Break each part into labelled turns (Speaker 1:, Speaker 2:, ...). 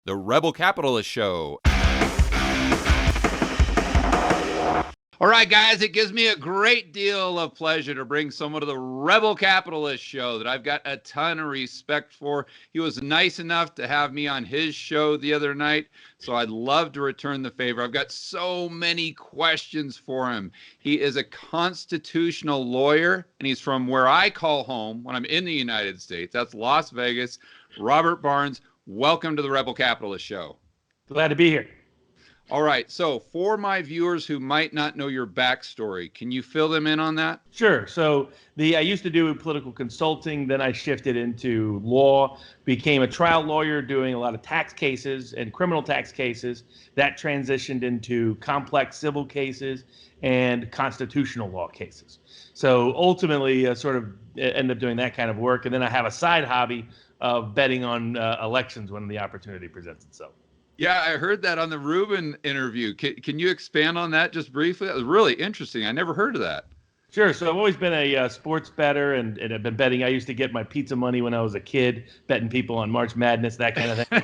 Speaker 1: The Rebel Capitalist Show. All right, guys, it gives me a great deal of pleasure to bring someone to the Rebel Capitalist Show that I've got a ton of respect for. He was nice enough to have me on his show the other night, so I'd love to return the favor. I've got so many questions for him. He is a constitutional lawyer, and he's from where I call home when I'm in the United States. That's Las Vegas. Robert Barnes, welcome to the Rebel Capitalist Show.
Speaker 2: Glad to be here.
Speaker 1: All right. So for my viewers who might not know your backstory, can you fill them in on that?
Speaker 2: Sure. So I used to do political consulting. Then I shifted into law, became a trial lawyer doing a lot of tax cases and criminal tax cases. That transitioned into complex civil cases and constitutional law cases. So ultimately, sort of ended up doing that kind of work. And then I have a side hobby of betting on elections when the opportunity presents itself.
Speaker 1: Yeah, I heard that on the Rubin interview. Can you expand on that just briefly? That was really interesting. I never heard of that.
Speaker 2: Sure. So I've always been a sports bettor, and I've been betting. I used to get my pizza money when I was a kid, betting people on March Madness, that kind of thing.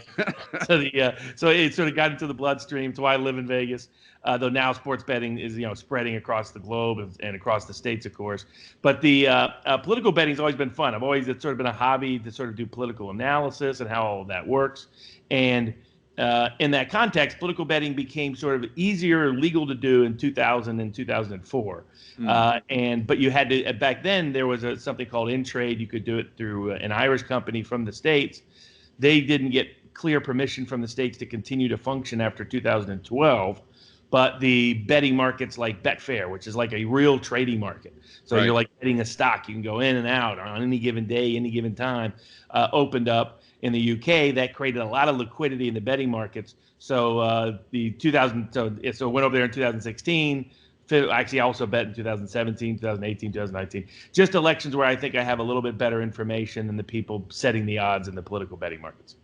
Speaker 2: So it sort of got into the bloodstream. It's why I live in Vegas. Though now sports betting is spreading across the globe and across the states, of course. But the political betting has always been fun. It's sort of been a hobby to sort of do political analysis and how all of that works. And in that context, political betting became sort of easier legal to do in 2000 and 2004. But you had to, back then there was something called InTrade. You could do it through an Irish company from the States. They didn't get clear permission from the States to continue to function after 2012. But the betting markets like Betfair, which is like a real trading market. So You're like betting a stock. You can go in and out on any given day, any given time, opened up in the UK. That created a lot of liquidity in the betting markets. So it went over there in 2016. Actually, I also bet in 2017, 2018, 2019. Just elections where I think I have a little bit better information than the people setting the odds in the political betting markets.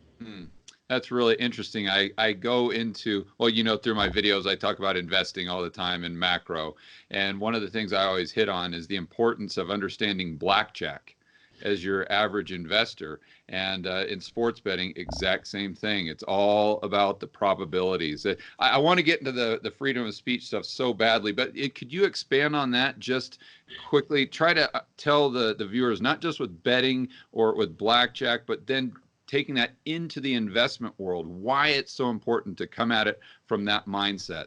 Speaker 1: That's really interesting. I go into, through my videos, I talk about investing all the time in macro. And one of the things I always hit on is the importance of understanding blackjack as your average investor. And in sports betting, exact same thing. It's all about the probabilities. I want to get into the freedom of speech stuff so badly, but could you expand on that just quickly? Try to tell the viewers, not just with betting or with blackjack, but then taking that into the investment world, why it's so important to come at it from that mindset.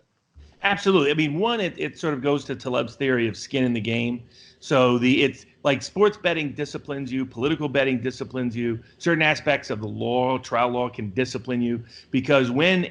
Speaker 2: Absolutely. I mean, one, it sort of goes to Taleb's theory of skin in the game. So it's like sports betting disciplines you, political betting disciplines you, certain aspects of the law, trial law can discipline you, because when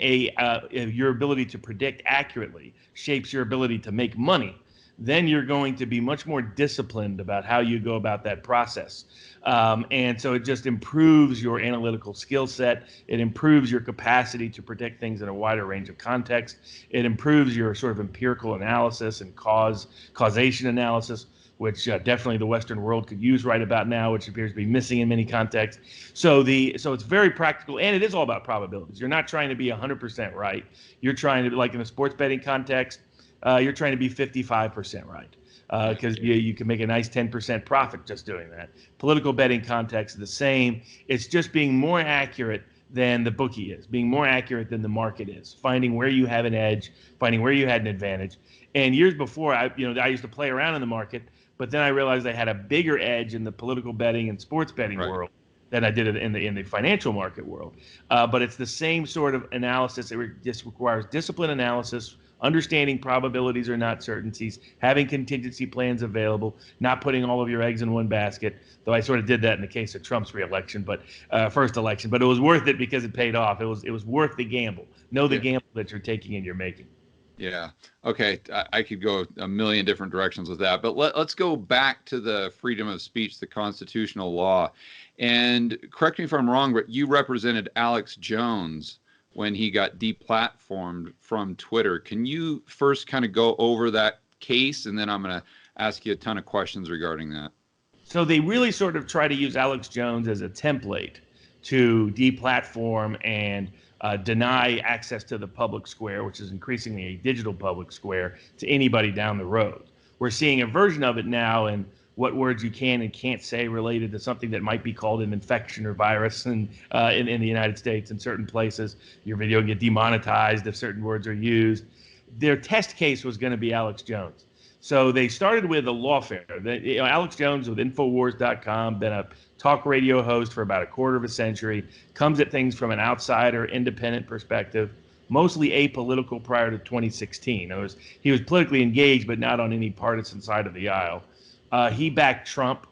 Speaker 2: your ability to predict accurately shapes your ability to make money, then you're going to be much more disciplined about how you go about that process. And so it just improves your analytical skill set. It improves your capacity to predict things in a wider range of contexts. It improves your sort of empirical analysis and causation analysis, which definitely the Western world could use right about now, which appears to be missing in many contexts. So it's very practical, and it is all about probabilities. You're not trying to be 100% right. You're trying to, like in a sports betting context, you're trying to be 55% right, because you can make a nice 10% profit just doing that. Political betting context is the same. It's just being more accurate than the bookie is, being more accurate than the market is, finding where you have an edge, finding where you had an advantage. And years before, I used to play around in the market, but then I realized I had a bigger edge in the political betting and sports betting world than I did in the financial market world. But it's the same sort of analysis. It just requires disciplined analysis, understanding probabilities are not certainties, having contingency plans available, not putting all of your eggs in one basket, though I sort of did that in the case of Trump's reelection, but first election. But it was worth it because it paid off. It was worth the gamble. Know the gamble that you're taking and you're making.
Speaker 1: Yeah. Okay. I could go a million different directions with that, but let's go back to the freedom of speech, the constitutional law. And correct me if I'm wrong, but you represented Alex Jones when he got deplatformed from Twitter. Can you first kind of go over that case, and then I'm going to ask you a ton of questions regarding that.
Speaker 2: So they really sort of try to use Alex Jones as a template to deplatform and deny access to the public square, which is increasingly a digital public square, to anybody down the road. We're seeing a version of it now in what words you can and can't say related to something that might be called an infection or virus in the United States. In certain places, your video can get demonetized if certain words are used. Their test case was going to be Alex Jones. So they started with a lawfare. Alex Jones with Infowars.com, been a talk radio host for about a quarter of a century, comes at things from an outsider, independent perspective, mostly apolitical prior to 2016. He was politically engaged, but not on any partisan side of the aisle. He backed Trump.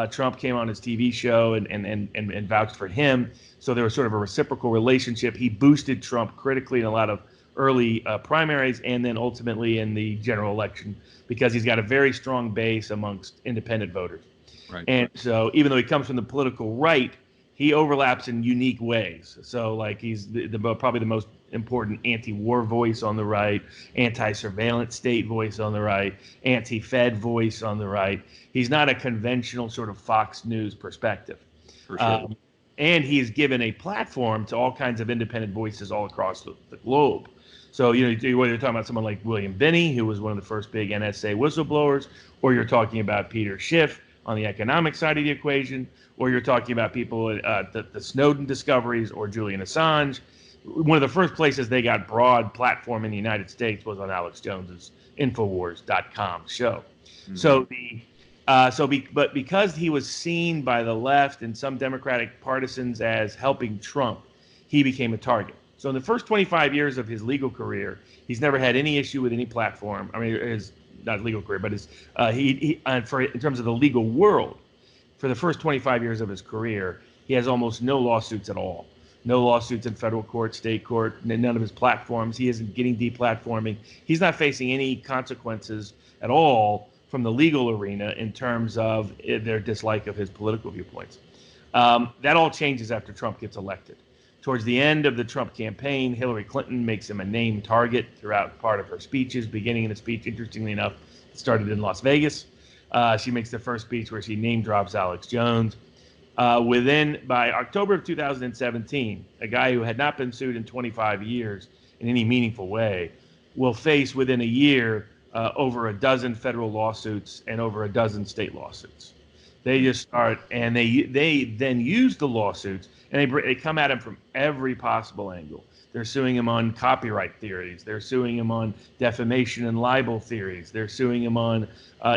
Speaker 2: Trump came on his TV show and vouched for him. So there was sort of a reciprocal relationship. He boosted Trump critically in a lot of early primaries and then ultimately in the general election because he's got a very strong base amongst independent voters.
Speaker 1: Right.
Speaker 2: And so even though he comes from the political right, he overlaps in unique ways. So like he's probably the most important anti-war voice on the right, anti-surveillance state voice on the right, anti-Fed voice on the right. He's not a conventional sort of Fox News perspective.
Speaker 1: For sure.
Speaker 2: And he's given a platform to all kinds of independent voices all across the globe. So, whether you're talking about someone like William Binney, who was one of the first big NSA whistleblowers, or you're talking about Peter Schiff on the economic side of the equation, or you're talking about people, the Snowden discoveries or Julian Assange. One of the first places they got broad platform in the United States was on Alex Jones's Infowars.com show. Mm-hmm. But because he was seen by the left and some Democratic partisans as helping Trump, he became a target. So in the first 25 years of his legal career, he's never had any issue with any platform. I mean, his not legal career, but his in terms of the legal world, for the first 25 years of his career, he has almost no lawsuits at all. No lawsuits in federal court, state court, none of his platforms. He isn't getting deplatforming. He's not facing any consequences at all from the legal arena in terms of their dislike of his political viewpoints. That all changes after Trump gets elected. Towards the end of the Trump campaign, Hillary Clinton makes him a named target throughout part of her speeches. Beginning in the speech, interestingly enough, it started in Las Vegas. She makes the first speech where she name drops Alex Jones. By October of 2017, a guy who had not been sued in 25 years in any meaningful way will face within a year over a dozen federal lawsuits and over a dozen state lawsuits. They just start, and they then use the lawsuits, and they come at him from every possible angle. They're suing him on copyright theories. They're suing him on defamation and libel theories. They're suing him on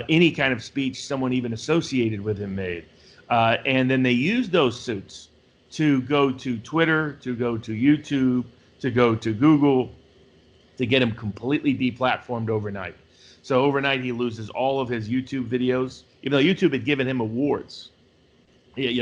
Speaker 2: any kind of speech someone even associated with him made. And then they use those suits to go to Twitter, to go to YouTube, to go to Google, to get him completely deplatformed overnight. So overnight, he loses all of his YouTube videos, even though YouTube had given him awards. He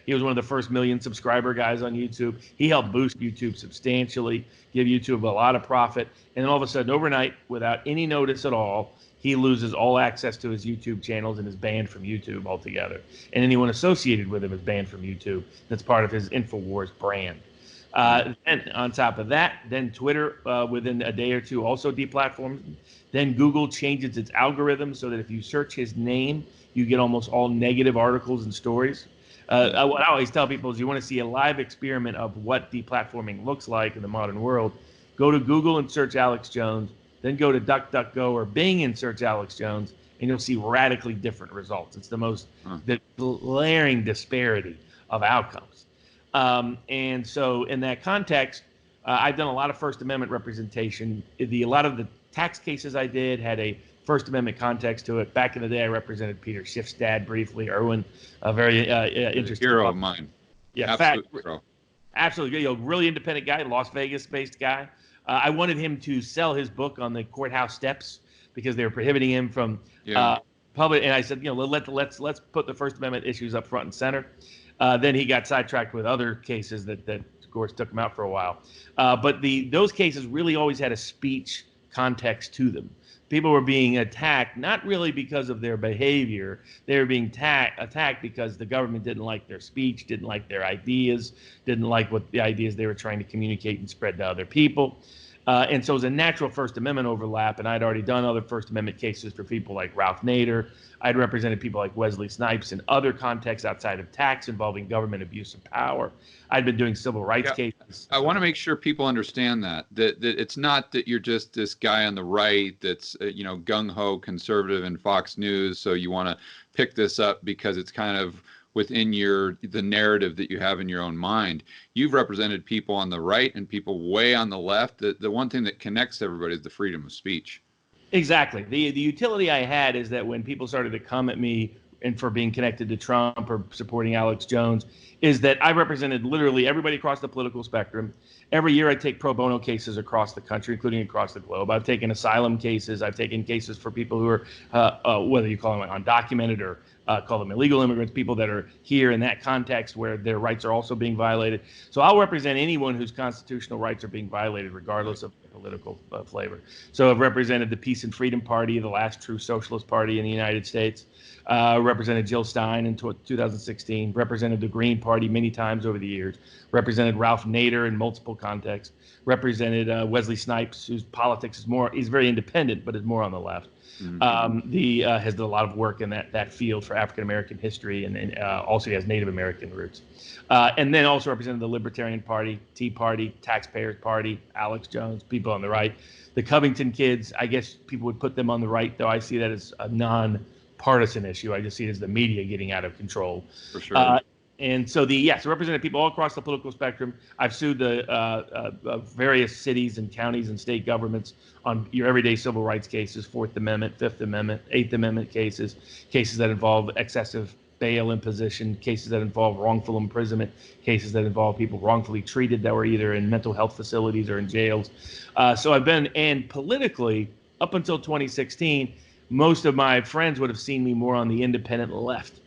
Speaker 2: was one of the first million subscriber guys on YouTube. He helped boost YouTube substantially, give YouTube a lot of profit. And then all of a sudden, overnight, without any notice at all, he loses all access to his YouTube channels and is banned from YouTube altogether. And anyone associated with him is banned from YouTube. That's part of his InfoWars brand. And on top of that, then Twitter, within a day or two, also deplatforms him. Then Google changes its algorithm so that if you search his name, you get almost all negative articles and stories. What I always tell people is you want to see a live experiment of what deplatforming looks like in the modern world. Go to Google and search Alex Jones. Then go to DuckDuckGo or Bing and search Alex Jones, and you'll see radically different results. It's the glaring disparity of outcomes. And so in that context, I've done a lot of First Amendment representation. A lot of the tax cases I did had a First Amendment context to it. Back in the day, I represented Peter Schiff's dad briefly, Erwin, a very interesting
Speaker 1: hero of mine.
Speaker 2: Yeah, absolutely. Really independent guy, Las Vegas-based guy. I wanted him to sell his book on the courthouse steps because they were prohibiting him from public. And I said, let's put the First Amendment issues up front and center. Then he got sidetracked with other cases that of course took him out for a while. But those cases really always had a speech context to them. People were being attacked, not really because of their behavior. They were being attacked because the government didn't like their speech, didn't like their ideas, didn't like what the ideas they were trying to communicate and spread to other people. And so it was a natural First Amendment overlap, and I'd already done other First Amendment cases for people like Ralph Nader. I'd represented people like Wesley Snipes in other contexts outside of tax involving government abuse of power. I'd been doing civil rights
Speaker 1: Yeah.
Speaker 2: cases.
Speaker 1: I want to make sure people understand that it's not that you're just this guy on the right that's gung-ho conservative in Fox News, so you want to pick this up because it's kind of within the narrative that you have in your own mind. You've represented people on the right and people way on the left. The one thing that connects everybody is the freedom of speech.
Speaker 2: Exactly. The utility I had is that when people started to come at me and for being connected to Trump or supporting Alex Jones, is that I represented literally everybody across the political spectrum. Every year I take pro bono cases across the country, including across the globe. I've taken asylum cases. I've taken cases for people who are, whether you call them undocumented or call them illegal immigrants, people that are here in that context where their rights are also being violated. So I'll represent anyone whose constitutional rights are being violated, regardless of political flavor. So I've represented the Peace and Freedom Party, the last true socialist party in the United States. Represented Jill Stein in 2016. Represented the Green Party many times over the years. Represented Ralph Nader in multiple contexts. Represented Wesley Snipes, whose politics is he's very independent, but is more on the left. Mm-hmm. Has done a lot of work in that field for African American history, and also he has Native American roots. And then also represented the Libertarian Party, Tea Party, Taxpayers Party, Alex Jones, people on the right. The Covington kids, I guess people would put them on the right, though I see that as a non-partisan issue. I just see it as the media getting out of control.
Speaker 1: For sure.
Speaker 2: And so so represented people all across the political spectrum. I've sued the various cities and counties and state governments on your everyday civil rights cases, Fourth Amendment, Fifth Amendment, Eighth Amendment cases that involve excessive bail imposition, cases that involve wrongful imprisonment, cases that involve people wrongfully treated that were either in mental health facilities or in jails. So I've been, and politically, up until 2016, most of my friends would have seen me more on the independent left.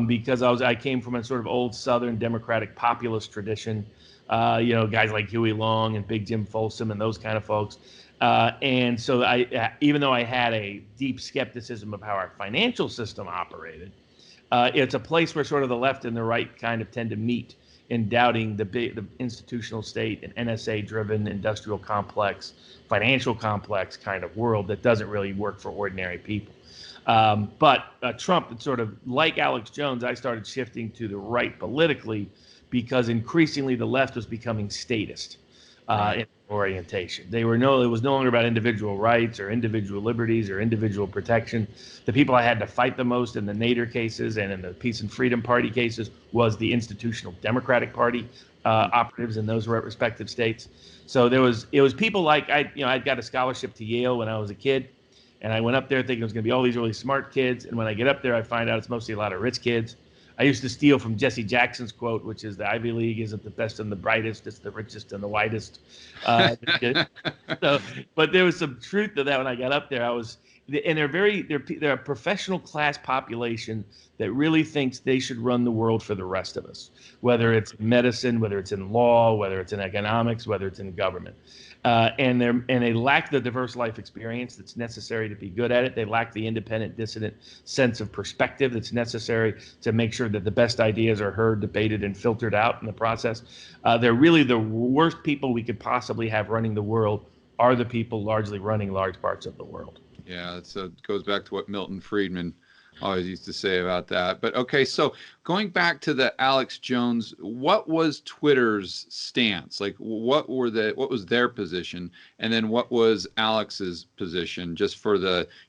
Speaker 2: Because I came from a sort of old Southern Democratic populist tradition, guys like Huey Long and Big Jim Folsom and those kind of folks. And so even though I had a deep skepticism of how our financial system operated, it's a place where sort of the left and the right kind of tend to meet in doubting the institutional state and NSA-driven industrial complex, financial complex kind of world that doesn't really work for ordinary people. But Trump, sort of like Alex Jones, I started shifting to the right politically because increasingly the left was becoming statist in orientation. It was no longer about individual rights or individual liberties or individual protection. The people I had to fight the most in the Nader cases and in the Peace and Freedom Party cases was the institutional Democratic Party operatives in those respective states. So it was people like I'd got a scholarship to Yale when I was a kid. And I went up there thinking it was going to be all these really smart kids. And when I get up there, I find out it's mostly a lot of rich kids. I used to steal from Jesse Jackson's quote, which is the Ivy League isn't the best and the brightest, it's the richest and the whitest. But there was some truth to that when I got up there. And they're a professional class population that really thinks they should run the world for the rest of us, whether it's medicine, whether it's in law, whether it's in economics, whether it's in government. And they lack the diverse life experience that's necessary to be good at it. They lack the independent, dissident sense of perspective that's necessary to make sure that the best ideas are heard, debated, and filtered out in the process. They're really the worst people we could possibly have running the world are the people largely running large parts of the world.
Speaker 1: Yeah, so it goes back to what Milton Friedman always used to say about that. But okay, so going back to the Alex Jones, what was Twitter's stance? Like, what was their position, and then what was Alex's position? Just for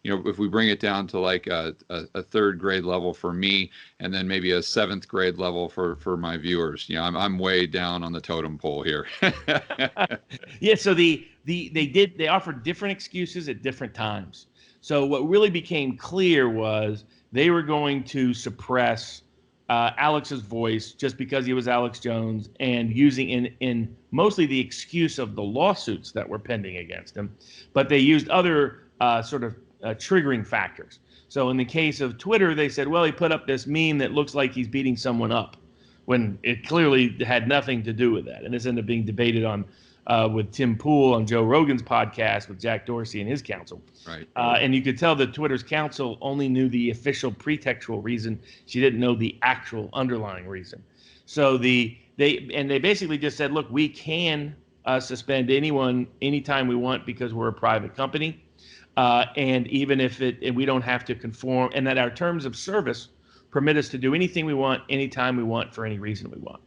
Speaker 1: if we bring it down to like a third grade level for me, and then maybe a seventh grade level for my viewers. I'm way down on the totem pole here.
Speaker 2: Yeah. So they offered different excuses at different times. So what really became clear was they were going to suppress Alex's voice just because he was Alex Jones, and using in mostly the excuse of the lawsuits that were pending against him, but they used other triggering factors. So in the case of Twitter, they said, well, he put up this meme that looks like he's beating someone up, when it clearly had nothing to do with that. And this ended up being debated on with Tim Pool on Joe Rogan's podcast with Jack Dorsey and his counsel.
Speaker 1: Right.
Speaker 2: And you could tell that Twitter's counsel only knew the official pretextual reason. She didn't know the actual underlying reason. So they basically just said, look, we can suspend anyone anytime we want because we're a private company. And even if and we don't have to conform, and that our terms of service permit us to do anything we want, anytime we want, for any reason we want.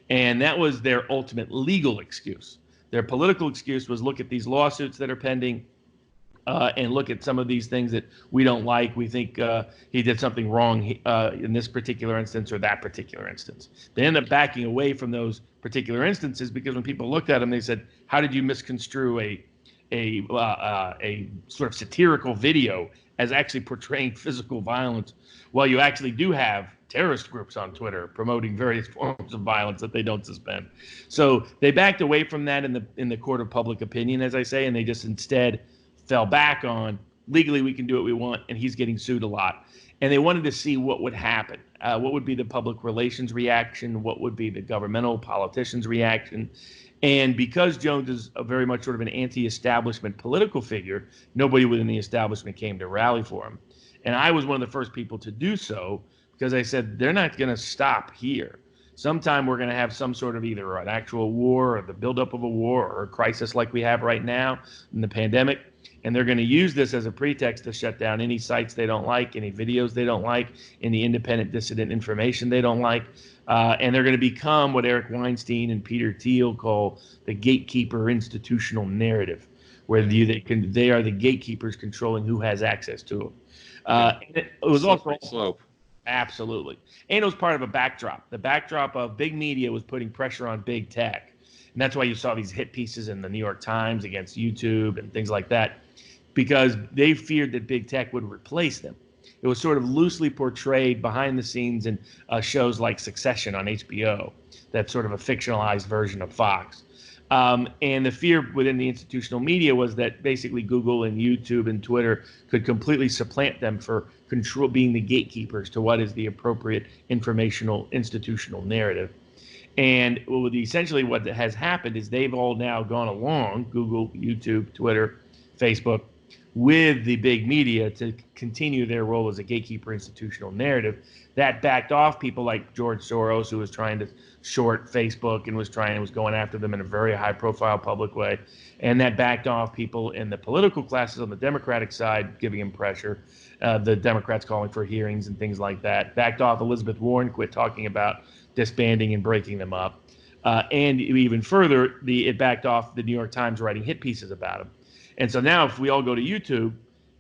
Speaker 2: And that was their ultimate legal excuse. Their political excuse was look at these lawsuits that are pending. And look at some of these things that we don't like. We think he did something wrong in this particular instance or that particular instance. They end up backing away from those particular instances because when people looked at them, they said, "How did you misconstrue a sort of satirical video as actually portraying physical violence? Well, you actually do have terrorist groups on Twitter promoting various forms of violence that they don't suspend." So they backed away from that in the court of public opinion, as I say, and they just instead fell back on legally we can do what we want, and he's getting sued a lot. And they wanted to see what would happen, what would be the public relations reaction, what would be the governmental politicians' reaction. And because Jones is a very much sort of an anti-establishment political figure, nobody within the establishment came to rally for him. And I was one of the first people to do so because I said, they're not going to stop here. Sometime we're going to have some sort of either an actual war or the buildup of a war or a crisis like we have right now in the pandemic. And they're going to use this as a pretext to shut down any sites they don't like, any videos they don't like, any independent dissident information they don't like. And they're going to become what Eric Weinstein and Peter Thiel call the gatekeeper institutional narrative, where they are the gatekeepers controlling who has access to them. And it was also
Speaker 1: slope.
Speaker 2: Absolutely. And it was part of a backdrop. The backdrop of big media was putting pressure on big tech. And that's why you saw these hit pieces in the New York Times against YouTube and things like that, because they feared that big tech would replace them. It was sort of loosely portrayed behind the scenes in shows like Succession on HBO, that's sort of a fictionalized version of Fox. And the fear within the institutional media was that basically Google and YouTube and Twitter could completely supplant them for control, being the gatekeepers to what is the appropriate informational institutional narrative. And essentially what has happened is they've all now gone along, Google, YouTube, Twitter, Facebook, with the big media to continue their role as a gatekeeper institutional narrative. That backed off people like George Soros, who was trying to short Facebook and was going after them in a very high profile public way. And that backed off people in the political classes on the Democratic side, giving him pressure. The Democrats calling for hearings and things like that. Backed off Elizabeth Warren, quit talking about disbanding and breaking them up. And even further, it backed off the New York Times writing hit pieces about him. And so now if we all go to YouTube,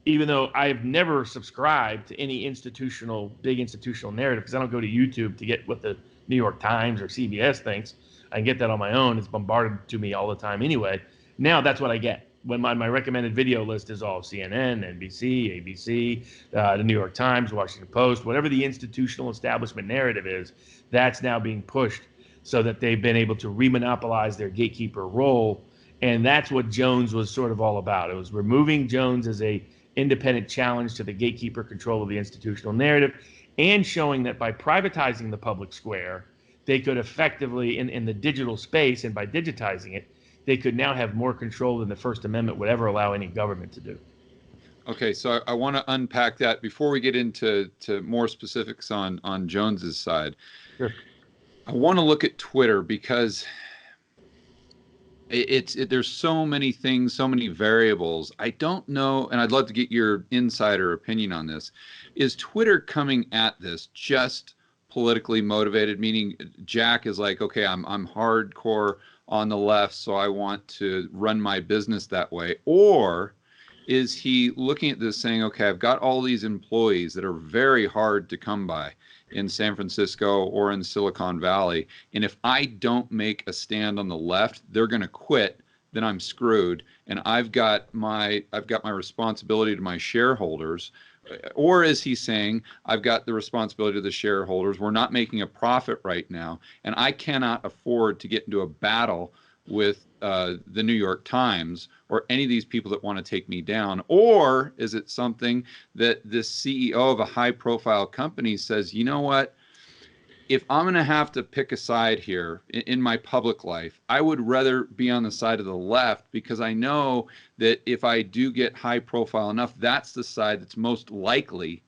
Speaker 2: even though I've never subscribed to any big institutional narrative, because I don't go to YouTube to get what the New York Times or CBS thinks. I can get that on my own. It's bombarded to me all the time anyway. Now that's what I get. When my recommended video list is all CNN, NBC, ABC, the New York Times, Washington Post, whatever the institutional establishment narrative is, that's now being pushed so that they've been able to remonopolize their gatekeeper role. And that's what Jones was sort of all about. It was removing Jones as a independent challenge to the gatekeeper control of the institutional narrative, and showing that by privatizing the public square, they could effectively, in the digital space, and by digitizing it, they could now have more control than the First Amendment would ever allow any government to do.
Speaker 1: Okay, so I want to unpack that before we get into more specifics on Jones's side.
Speaker 2: Sure.
Speaker 1: I want to look at Twitter because there's so many things, so many variables. I don't know, and I'd love to get your insider opinion on this. Is Twitter coming at this just politically motivated, meaning Jack is like, okay, I'm hardcore on the left, so I want to run my business that way? Or is he looking at this saying, okay, I've got all these employees that are very hard to come by in San Francisco or in Silicon Valley, and if I don't make a stand on the left, they're going to quit, then I'm screwed, and I've got my responsibility to my shareholders? Or is he saying, I've got the responsibility to the shareholders, we're not making a profit right now, and I cannot afford to get into a battle with the New York Times or any of these people that want to take me down? Or is it something that this CEO of a high-profile company says, you know what, if I'm going to have to pick a side here in my public life, I would rather be on the side of the left, because I know that if I do get high profile enough, that's the side that's most likely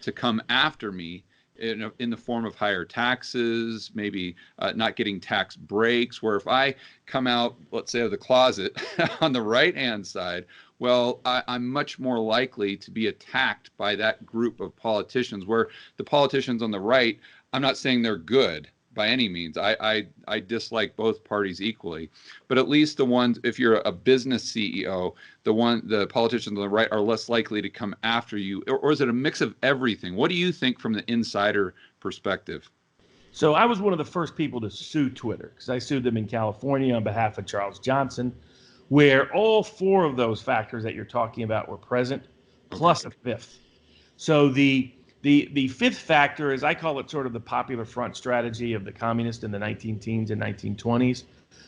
Speaker 1: to come after me. in the form of higher taxes, maybe not getting tax breaks, where if I come out, let's say, of the closet on the right-hand side, well, I'm much more likely to be attacked by that group of politicians, where the politicians on the right, I'm not saying they're good by any means. I dislike both parties equally, but at least the ones, if you're a business CEO, the politicians on the right are less likely to come after you, or is it a mix of everything? What do you think from the insider perspective?
Speaker 2: So I was one of the first people to sue Twitter because I sued them in California on behalf of Charles Johnson, where all four of those factors that you're talking about were present, plus a fifth. So the fifth factor is, I call it sort of the popular front strategy of the communists in the 19-teens and 1920s,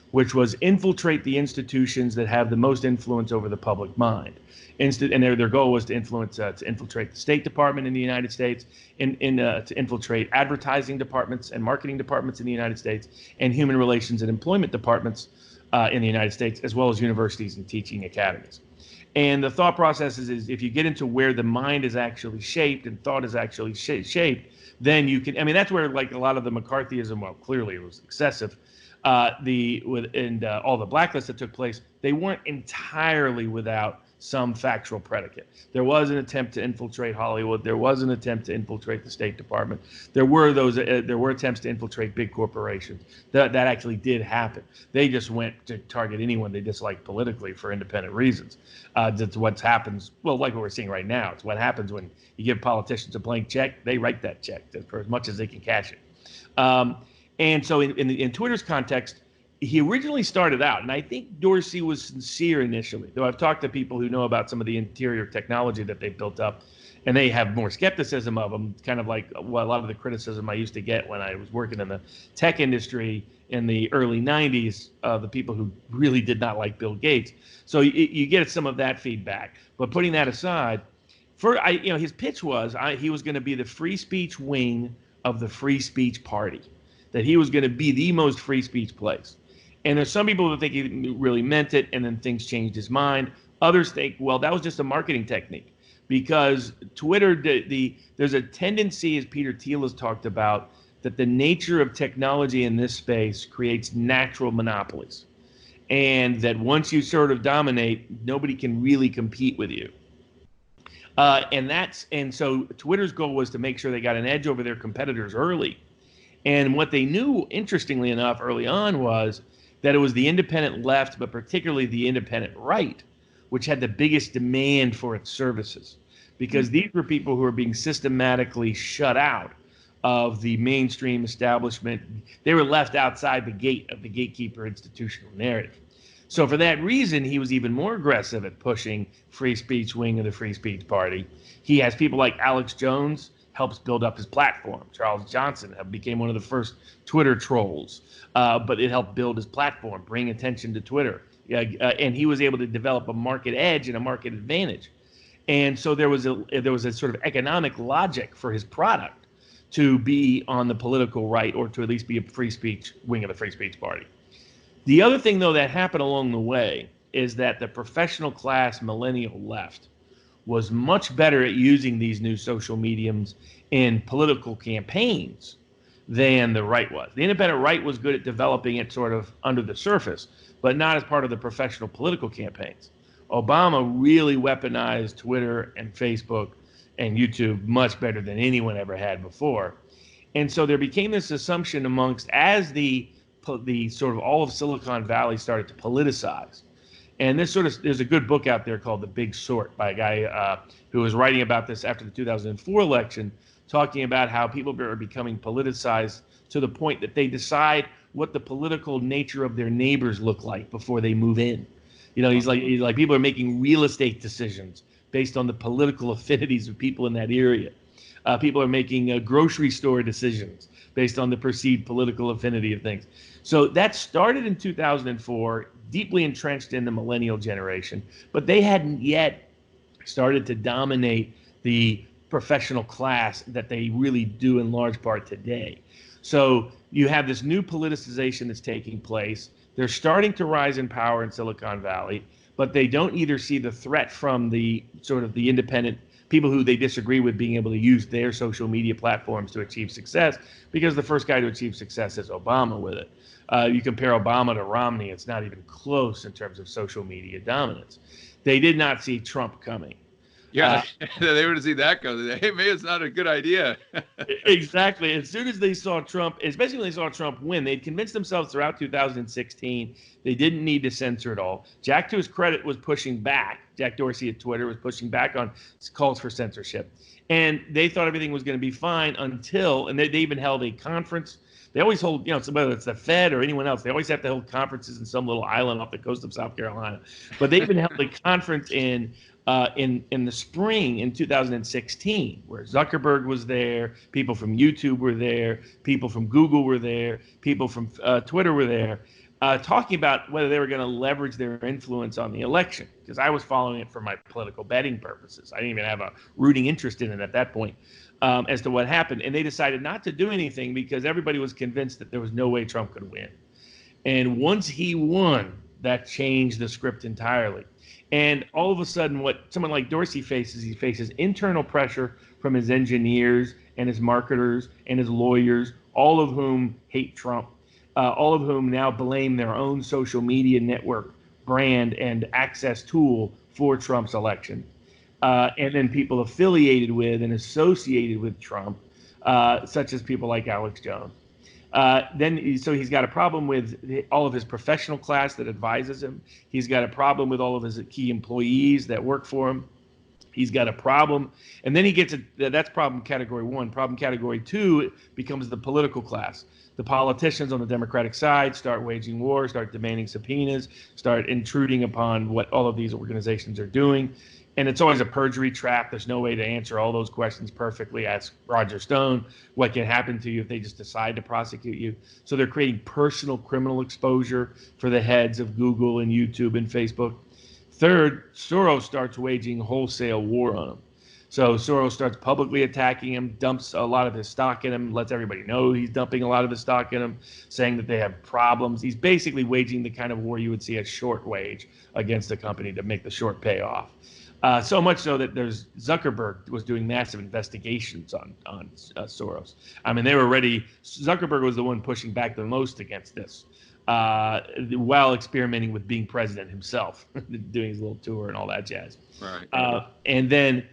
Speaker 2: which was infiltrate the institutions that have the most influence over the public mind. And their goal was to infiltrate the State Department in the United States, to infiltrate advertising departments and marketing departments in the United States, and human relations and employment departments in the United States, as well as universities and teaching academies. And the thought process is if you get into where the mind is actually shaped and thought is actually shaped, then you can, I mean, that's where like a lot of the McCarthyism, well, clearly it was excessive, all the blacklists that took place, they weren't entirely without some factual predicate. There was an attempt to infiltrate Hollywood. There was an attempt to infiltrate the State Department. There were attempts to infiltrate big corporations. That actually did happen. They just went to target anyone they disliked politically for independent reasons. That's what happens. Well, like what we're seeing right now. It's what happens when you give politicians a blank check. They write that check for as much as they can cash it. And so in Twitter's context, he originally started out, and I think Dorsey was sincere initially, though I've talked to people who know about some of the interior technology that they've built up, and they have more skepticism of them, kind of like a lot of the criticism I used to get when I was working in the tech industry in the early 90s, the people who really did not like Bill Gates. So you get some of that feedback. But putting that aside, his pitch was he was going to be the free speech wing of the free speech party, that he was going to be the most free speech place. And there's some people that think he really meant it, and then things changed his mind. Others think, well, that was just a marketing technique, because Twitter, there's a tendency, as Peter Thiel has talked about, that the nature of technology in this space creates natural monopolies, and that once you sort of dominate, nobody can really compete with you. And so Twitter's goal was to make sure they got an edge over their competitors early. And what they knew, interestingly enough, early on was that it was the independent left, but particularly the independent right, which had the biggest demand for its services, because these were people who were being systematically shut out of the mainstream establishment. They were left outside the gate of the gatekeeper institutional narrative. So for that reason, he was even more aggressive at pushing free speech wing of the free speech party. He has people like Alex Jones, helps build up his platform. Charles Johnson became one of the first Twitter trolls, but it helped build his platform, bring attention to Twitter. And he was able to develop a market edge and a market advantage. And so there was a sort of economic logic for his product to be on the political right, or to at least be a free speech wing of the free speech party. The other thing, though, that happened along the way is that the professional class millennial left was much better at using these new social mediums in political campaigns than the right was. The independent right was good at developing it sort of under the surface, but not as part of the professional political campaigns. Obama really weaponized Twitter and Facebook and YouTube much better than anyone ever had before. And so there became this assumption amongst, as the sort of all of Silicon Valley started to politicize. And there's a good book out there called The Big Sort by a guy who was writing about this after the 2004 election, talking about how people are becoming politicized to the point that they decide what the political nature of their neighbors look like before they move in. You know, he's like people are making real estate decisions based on the political affinities of people in that area. People are making grocery store decisions based on the perceived political affinity of things. So that started in 2004, deeply entrenched in the millennial generation, but they hadn't yet started to dominate the professional class that they really do in large part today. So you have this new politicization that's taking place. They're starting to rise in power in Silicon Valley, but they don't either see the threat from the sort of the independent people who they disagree with being able to use their social media platforms to achieve success, because the first guy to achieve success is Obama with it. You compare Obama to Romney, it's not even close in terms of social media dominance. They did not see Trump coming.
Speaker 1: Yeah, they would see that go. Hey, maybe it's not a good idea.
Speaker 2: Exactly. As soon as they saw Trump, especially when they saw Trump win, they'd convinced themselves throughout 2016 they didn't need to censor it all. Jack, to his credit, was pushing back. Jack Dorsey at Twitter was pushing back on calls for censorship. And they thought everything was going to be fine until, and they even held a conference. They always hold, whether it's the Fed or anyone else, they always have to hold conferences in some little island off the coast of South Carolina. But they even held a conference in the spring in 2016, where Zuckerberg was there, people from YouTube were there, people from Google were there, people from Twitter were there, talking about whether they were going to leverage their influence on the election. Because I was following it for my political betting purposes. I didn't even have a rooting interest in it at that point as to what happened. And they decided not to do anything because everybody was convinced that there was no way Trump could win. And once he won, that changed the script entirely. And all of a sudden, what someone like Dorsey faces, he faces internal pressure from his engineers and his marketers and his lawyers, all of whom hate Trump, all of whom now blame their own social media network, brand, and access tool for Trump's election. And then people affiliated with and associated with Trump, such as people like Alex Jones. So he's got a problem with all of his professional class that advises him. He's got a problem with all of his key employees that work for him. He's got a problem. And then he gets that's problem category one. Problem category two becomes the political class. The politicians on the Democratic side start waging war, start demanding subpoenas, start intruding upon what all of these organizations are doing. And it's always a perjury trap. There's no way to answer all those questions perfectly. Ask Roger Stone what can happen to you if they just decide to prosecute you. So they're creating personal criminal exposure for the heads of Google and YouTube and Facebook. Third, Soros starts waging wholesale war on him. So Soros starts publicly attacking him, dumps a lot of his stock in him, lets everybody know he's dumping a lot of his stock in him, saying that they have problems. He's basically waging the kind of war you would see a short wage against a company to make the short pay off. So much so that Zuckerberg was doing massive investigations on Soros. I mean, they were ready. Zuckerberg was the one pushing back the most against this, while experimenting with being president himself, doing his little tour and all that jazz.
Speaker 1: Right.
Speaker 2: And then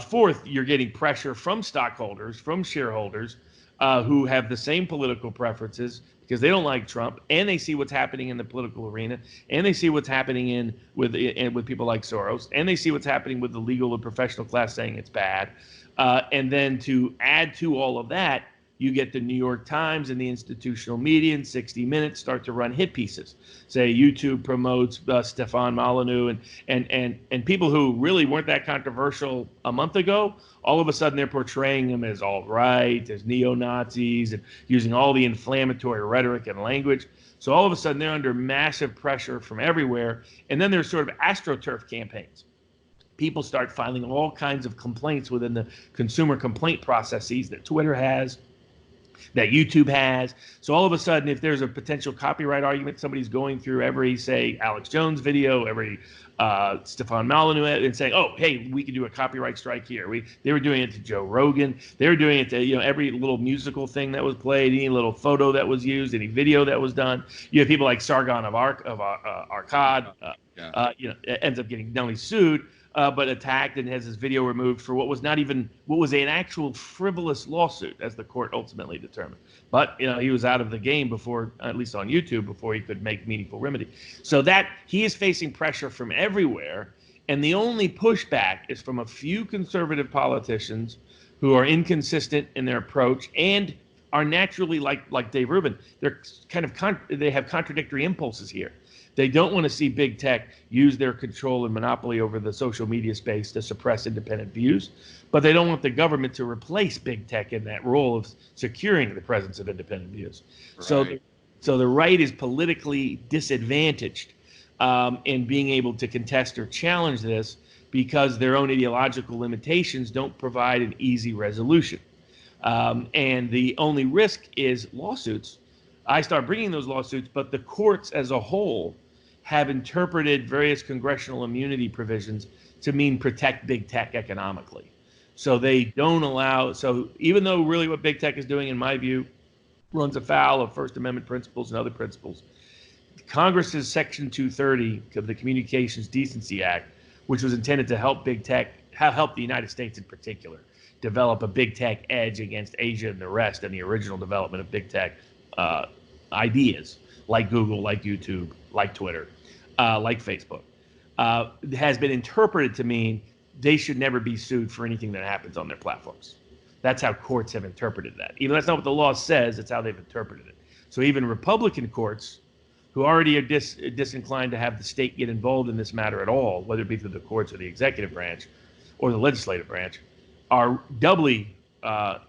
Speaker 2: fourth, you're getting pressure from stockholders, from shareholders who have the same political preferences because they don't like Trump, and they see what's happening in the political arena, and they see what's happening with people like Soros, and they see what's happening with the legal and professional class saying it's bad. And then to add to all of that, you get the New York Times and the institutional media and 60 Minutes start to run hit pieces. Say YouTube promotes Stefan Molyneux and people who really weren't that controversial a month ago. All of a sudden, they're portraying them as alt-right, as neo-Nazis, and using all the inflammatory rhetoric and language. So all of a sudden, they're under massive pressure from everywhere. And then there's sort of AstroTurf campaigns. People start filing all kinds of complaints within the consumer complaint processes that Twitter has, that YouTube has. So all of a sudden, if there's a potential copyright argument, somebody's going through every, say, Alex Jones video, every Stefan Molyneux, and saying, "Oh, hey, we can do a copyright strike here." They were doing it to Joe Rogan. They were doing it to every little musical thing that was played, any little photo that was used, any video that was done. You have people like Sargon of Akkad, ends up getting not only sued, but attacked and has his video removed for what was an actual frivolous lawsuit, as the court ultimately determined. But he was out of the game before, at least on YouTube, before he could make meaningful remedy. So that he is facing pressure from everywhere, and the only pushback is from a few conservative politicians who are inconsistent in their approach and are naturally like Dave Rubin. They're they have contradictory impulses here. They don't want to see big tech use their control and monopoly over the social media space to suppress independent views, but they don't want the government to replace big tech in that role of securing the presence of independent views. Right. So the right is politically disadvantaged in being able to contest or challenge this because their own ideological limitations don't provide an easy resolution. And the only risk is lawsuits. I start bringing those lawsuits, but the courts as a whole have interpreted various congressional immunity provisions to mean protect big tech economically. So they don't allow, so even though really what big tech is doing, in my view, runs afoul of First Amendment principles and other principles, Congress's Section 230 of the Communications Decency Act, which was intended to help big tech, help the United States in particular, develop a big tech edge against Asia and the rest in the original development of big tech ideas like Google, like YouTube, like Twitter, like Facebook, has been interpreted to mean they should never be sued for anything that happens on their platforms. That's how courts have interpreted that. Even though that's not what the law says, it's how they've interpreted it. So even Republican courts, who already are disinclined to have the state get involved in this matter at all, whether it be through the courts or the executive branch or the legislative branch, are doubly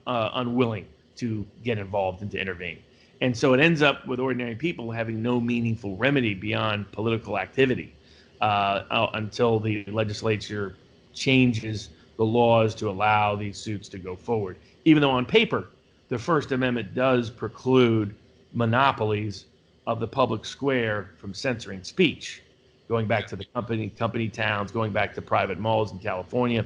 Speaker 2: unwilling to get involved and to intervene. And so it ends up with ordinary people having no meaningful remedy beyond political activity until the legislature changes the laws to allow these suits to go forward. Even though on paper, the First Amendment does preclude monopolies of the public square from censoring speech, going back to the company towns, going back to private malls in California.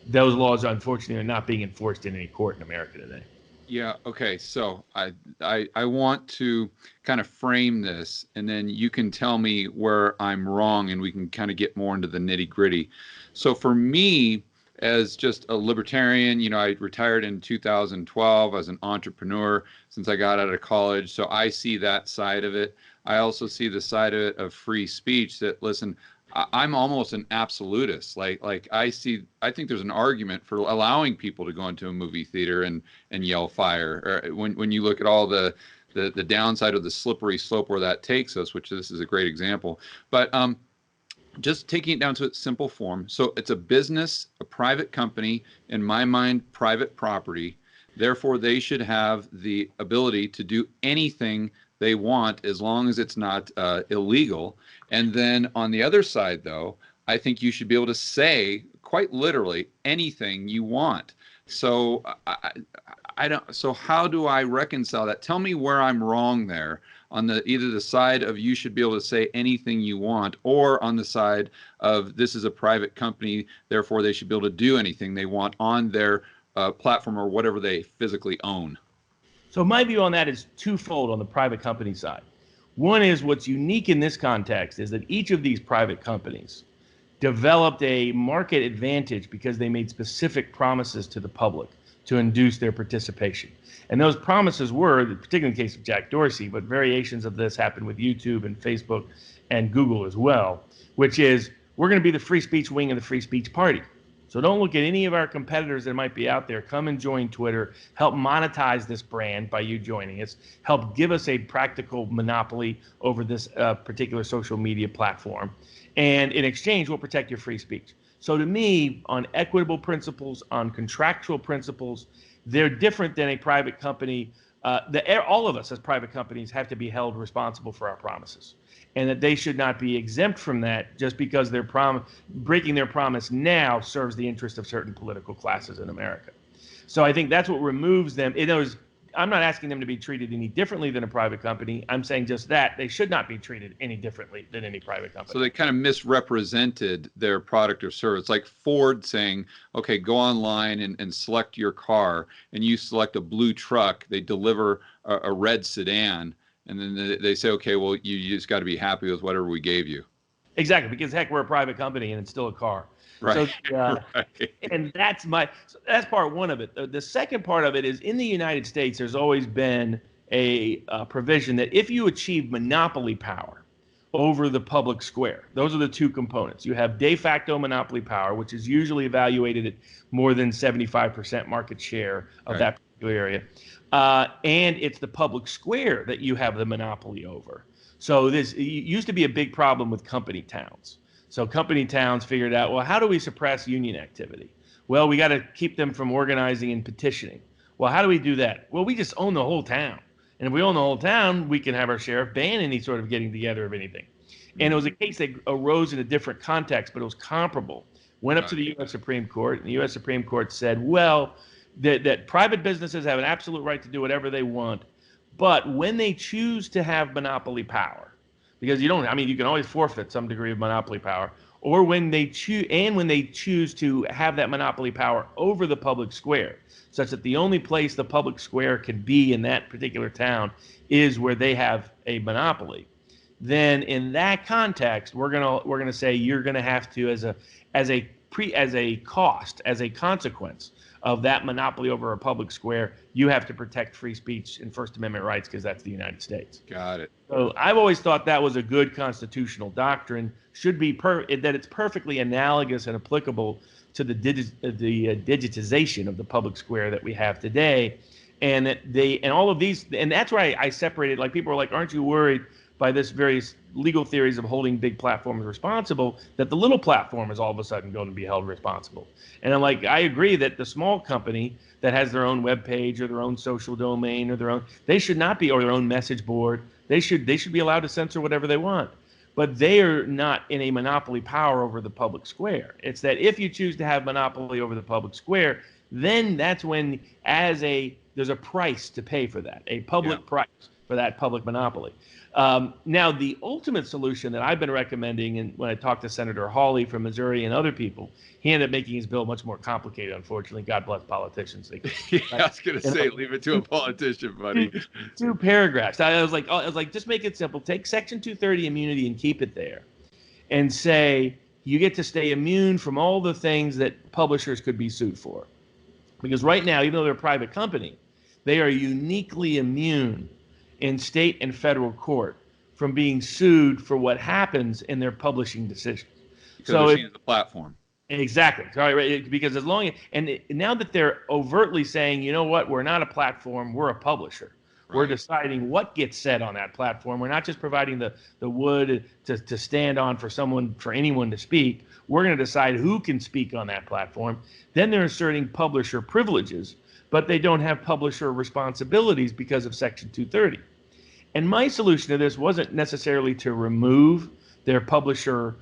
Speaker 2: Those laws, unfortunately, are not being enforced in any court in America today.
Speaker 1: Yeah. Okay. So I want to kind of frame this, and then you can tell me where I'm wrong, and we can kind of get more into the nitty gritty. So for me, as just a libertarian, I retired in 2012 as an entrepreneur since I got out of college. So I see that side of it. I also see the side of it of free speech that, listen, I'm almost an absolutist. Like I think there's an argument for allowing people to go into a movie theater and yell fire. Or when you look at all the downside of the slippery slope where that takes us, which this is a great example. But just taking it down to its simple form. So it's a business, a private company, in my mind, private property. Therefore, they should have the ability to do anything they want as long as it's not illegal. And then on the other side, though, I think you should be able to say quite literally anything you want. So I don't. So how do I reconcile that? Tell me where I'm wrong there on either the side of you should be able to say anything you want, or on the side of this is a private company, therefore they should be able to do anything they want on their platform or whatever they physically own.
Speaker 2: So my view on that is twofold on the private company side. One is what's unique in this context is that each of these private companies developed a market advantage because they made specific promises to the public to induce their participation. And those promises were, particularly in the case of Jack Dorsey, but variations of this happened with YouTube and Facebook and Google as well, which is we're going to be the free speech wing of the free speech party. So don't look at any of our competitors that might be out there. Come and join Twitter. Help monetize this brand by you joining us. Help give us a practical monopoly over this particular social media platform. And in exchange, we'll protect your free speech. So to me, on equitable principles, on contractual principles, they're different than a private company. All of us as private companies have to be held responsible for our promises, and that they should not be exempt from that just because their breaking their promise now serves the interest of certain political classes in America. So I think that's what removes them. I'm not asking them to be treated any differently than a private company. I'm saying just that they should not be treated any differently than any private company.
Speaker 1: So they kind of misrepresented their product or service, like Ford saying, okay, go online and select your car, and you select a blue truck, they deliver a red sedan, and then they say, okay, well, you just got to be happy with whatever we gave you.
Speaker 2: Exactly, because heck, we're a private company and it's still a car.
Speaker 1: Right.
Speaker 2: So,
Speaker 1: right.
Speaker 2: And that's part one of it. The second part of it is in the United States, there's always been a provision that if you achieve monopoly power over the public square, those are the two components. You have de facto monopoly power, which is usually evaluated at more than 75% market share of that particular area. And it's the public square that you have the monopoly over. So this used to be a big problem with company towns. So company towns figured out, well, how do we suppress union activity? Well, we got to keep them from organizing and petitioning. Well, how do we do that? Well, we just own the whole town. And if we own the whole town, we can have our sheriff ban any sort of getting together of anything. And it was a case that arose in a different context, but it was comparable. Went up to the U.S. Supreme Court, and the U.S. Supreme Court said, well, that private businesses have an absolute right to do whatever they want, but when they choose to have monopoly power, because you don't. I mean, you can always forfeit some degree of monopoly power, or when they choose to have that monopoly power over the public square, such that the only place the public square can be in that particular town is where they have a monopoly. Then in that context, we're gonna say you're gonna have to, as a cost, as a consequence of that monopoly over a public square, you have to protect free speech and First Amendment rights because that's the United States.
Speaker 1: Got it.
Speaker 2: So I've always thought that was a good constitutional doctrine. Should be that it's perfectly analogous and applicable to the digitization of the public square that we have today, and that all of these, and that's why I separated. Like, people are like, aren't you worried by this various legal theories of holding big platforms responsible, that the little platform is all of a sudden going to be held responsible? And I'm like, I agree that the small company that has their own web page or their own social domain or they should not be, or their own message board, they should be allowed to censor whatever they want. But they are not in a monopoly power over the public square. It's that if you choose to have monopoly over the public square, then that's when there's a price to pay for that, a public price for that public monopoly. Now, the ultimate solution that I've been recommending, and when I talked to Senator Hawley from Missouri and other people, he ended up making his bill much more complicated, unfortunately. God bless politicians.
Speaker 1: Yeah, I was going to say, leave it to a politician, buddy.
Speaker 2: Two paragraphs. I was like, just make it simple. Take Section 230 immunity and keep it there, and say you get to stay immune from all the things that publishers could be sued for. Because right now, even though they're a private company, they are uniquely immune in state and federal court from being sued for what happens in their publishing decisions.
Speaker 1: Because they're seen as a platform.
Speaker 2: Exactly. Right. Because now that they're overtly saying, you know what, we're not a platform, we're a publisher. Right. We're deciding what gets said on that platform. We're not just providing the wood to stand on for anyone to speak. We're going to decide who can speak on that platform. Then they're asserting publisher privileges, but they don't have publisher responsibilities because of Section 230. And my solution to this wasn't necessarily to remove their publisher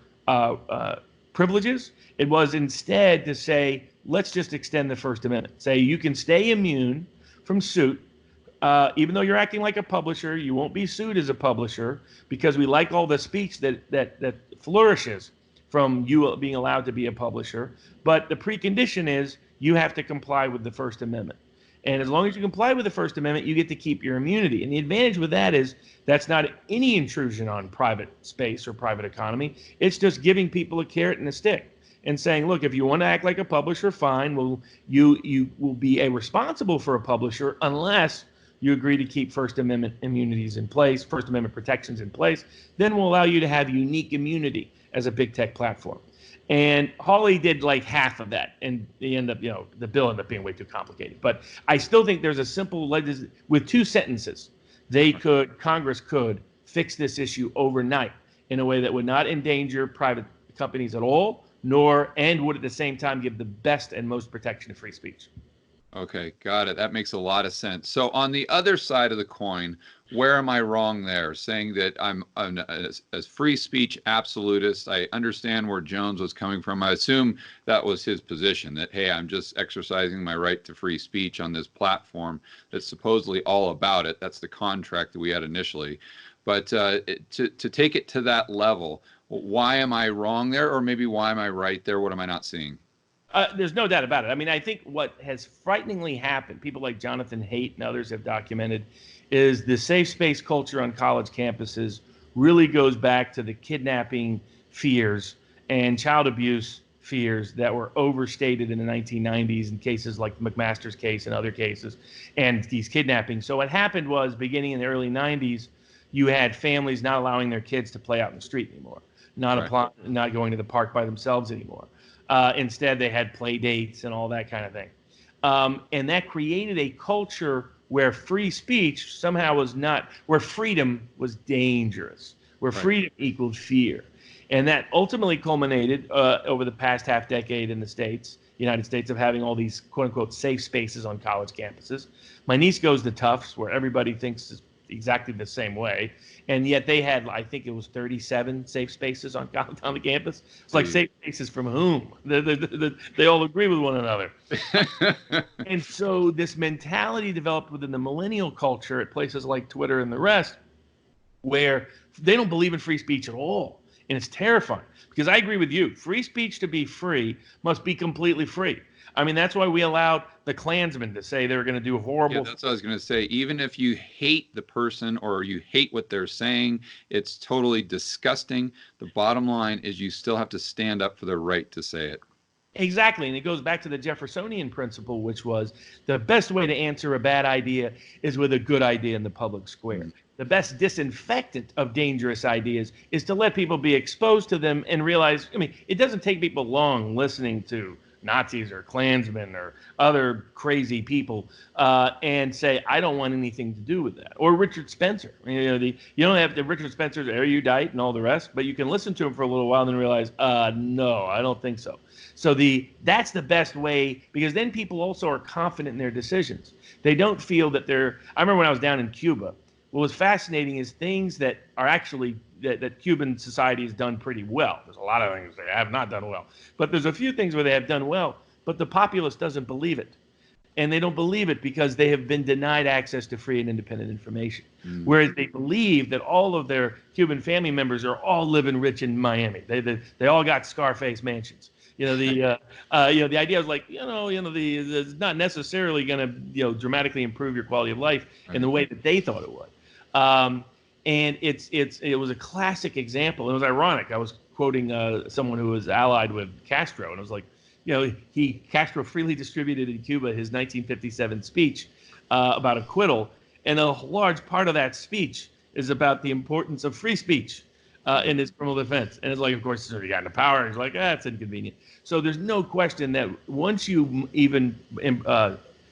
Speaker 2: privileges. It was instead to say, let's just extend the First Amendment. Say you can stay immune from suit, even though you're acting like a publisher. You won't be sued as a publisher because we like all the speech that flourishes from you being allowed to be a publisher. But the precondition is you have to comply with the First Amendment. And as long as you comply with the First Amendment, you get to keep your immunity. And the advantage with that is that's not any intrusion on private space or private economy. It's just giving people a carrot and a stick and saying, look, if you want to act like a publisher, fine. Well, you will be responsible for a publisher unless you agree to keep First Amendment immunities in place, First Amendment protections in place. Then we'll allow you to have unique immunity as a big tech platform. And Hawley did like half of that, and the bill ended up being way too complicated. But I still think there's a simple with two sentences, Congress could fix this issue overnight in a way that would not endanger private companies at all, and would at the same time give the best and most protection of free speech.
Speaker 1: Okay, got it. That makes a lot of sense. So on the other side of the coin, where am I wrong there? Saying that I'm as free speech absolutist. I understand where Jones was coming from. I assume that was his position, that, hey, I'm just exercising my right to free speech on this platform that's supposedly all about it. That's the contract that we had initially. But to take it to that level, why am I wrong there? Or maybe why am I right there? What am I not seeing?
Speaker 2: There's no doubt about it. I mean, I think what has frighteningly happened, people like Jonathan Haidt and others have documented, is the safe space culture on college campuses really goes back to the kidnapping fears and child abuse fears that were overstated in the 1990s in cases like the McMaster's case and other cases, and these kidnappings. So what happened was, beginning in the early 90s, you had families not allowing their kids to play out in the street anymore, not going to the park by themselves anymore. Instead, they had play dates and all that kind of thing. And that created a culture where free speech somehow where freedom was dangerous, where freedom equaled fear. And that ultimately culminated over the past half decade in the United States, of having all these quote unquote safe spaces on college campuses. My niece goes to Tufts, where everybody thinks is exactly the same way. And yet they had, I think it was 37 safe spaces on the campus. It's like, safe spaces from whom? They all agree with one another. And so this mentality developed within the millennial culture at places like Twitter and the rest, where they don't believe in free speech at all. And it's terrifying because I agree with you. Free speech to be free must be completely free. I mean, that's why we allowed the Klansmen to say they're going to do
Speaker 1: Yeah,
Speaker 2: horrible.
Speaker 1: that's what I was going to say. Even if you hate the person or you hate what they're saying, it's totally disgusting. The bottom line is you still have to stand up for the right to say it.
Speaker 2: Exactly. And it goes back to the Jeffersonian principle, which was the best way to answer a bad idea is with a good idea in the public square.
Speaker 1: Mm.
Speaker 2: The best disinfectant of dangerous ideas is to let people be exposed to them and realize, I mean, it doesn't take people long listening to Nazis or Klansmen or other crazy people and say, I don't want anything to do with that. Or Richard Spencer. You don't have the Richard Spencer's erudite and all the rest, but you can listen to him for a little while and then realize, no, I don't think so. So that's the best way, because then people also are confident in their decisions. They don't feel that I remember when I was down in Cuba, what was fascinating is things that are actually that Cuban society has done pretty well. There's a lot of things they have not done well, but there's a few things where they have done well, but the populace doesn't believe it. And they don't believe it because they have been denied access to free and independent information. Mm. Whereas they believe that all of their Cuban family members are all living rich in Miami. They all got Scarface mansions. The idea is like, it's not necessarily going to, dramatically improve your quality of life in the way that they thought it would. And it was a classic example. It was ironic. I was quoting someone who was allied with Castro, and it was like, Castro freely distributed in Cuba his 1957 speech about acquittal, and a large part of that speech is about the importance of free speech in his criminal defense. And it's like, of course, he got into power, and he's like, it's inconvenient. So there's no question that once you even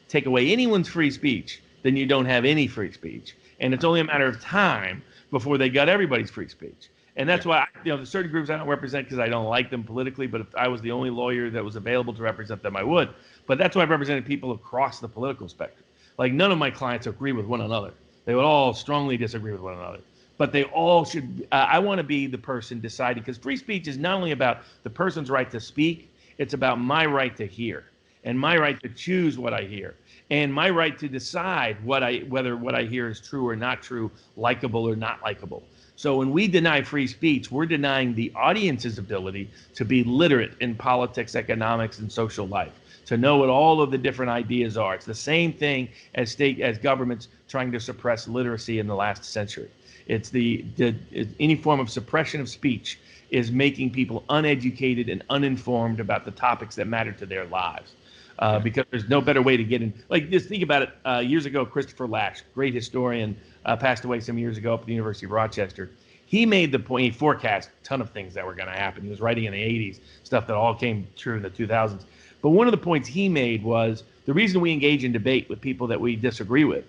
Speaker 2: take away anyone's free speech, then you don't have any free speech. And it's only a matter of time before they got everybody's free speech. And that's why, there's certain groups I don't represent because I don't like them politically, but if I was the only lawyer that was available to represent them, I would. But that's why I've represented people across the political spectrum. Like, none of my clients agree with one another. They would all strongly disagree with one another. But they all should, I want to be the person deciding, because free speech is not only about the person's right to speak, it's about my right to hear and my right to choose what I hear and my right to decide whether what I hear is true or not true, likable or not likable. So when we deny free speech, we're denying the audience's ability to be literate in politics, economics, and social life, to know what all of the different ideas are. It's the same thing as governments trying to suppress literacy in the last century. It's any form of suppression of speech is making people uneducated and uninformed about the topics that matter to their lives. Because there's no better way to get in. Like, just think about it. Years ago, Christopher Lasch, great historian, passed away some years ago up at the University of Rochester. He made the point, he forecast a ton of things that were going to happen. He was writing in the 80s, stuff that all came true in the 2000s. But one of the points he made was the reason we engage in debate with people that we disagree with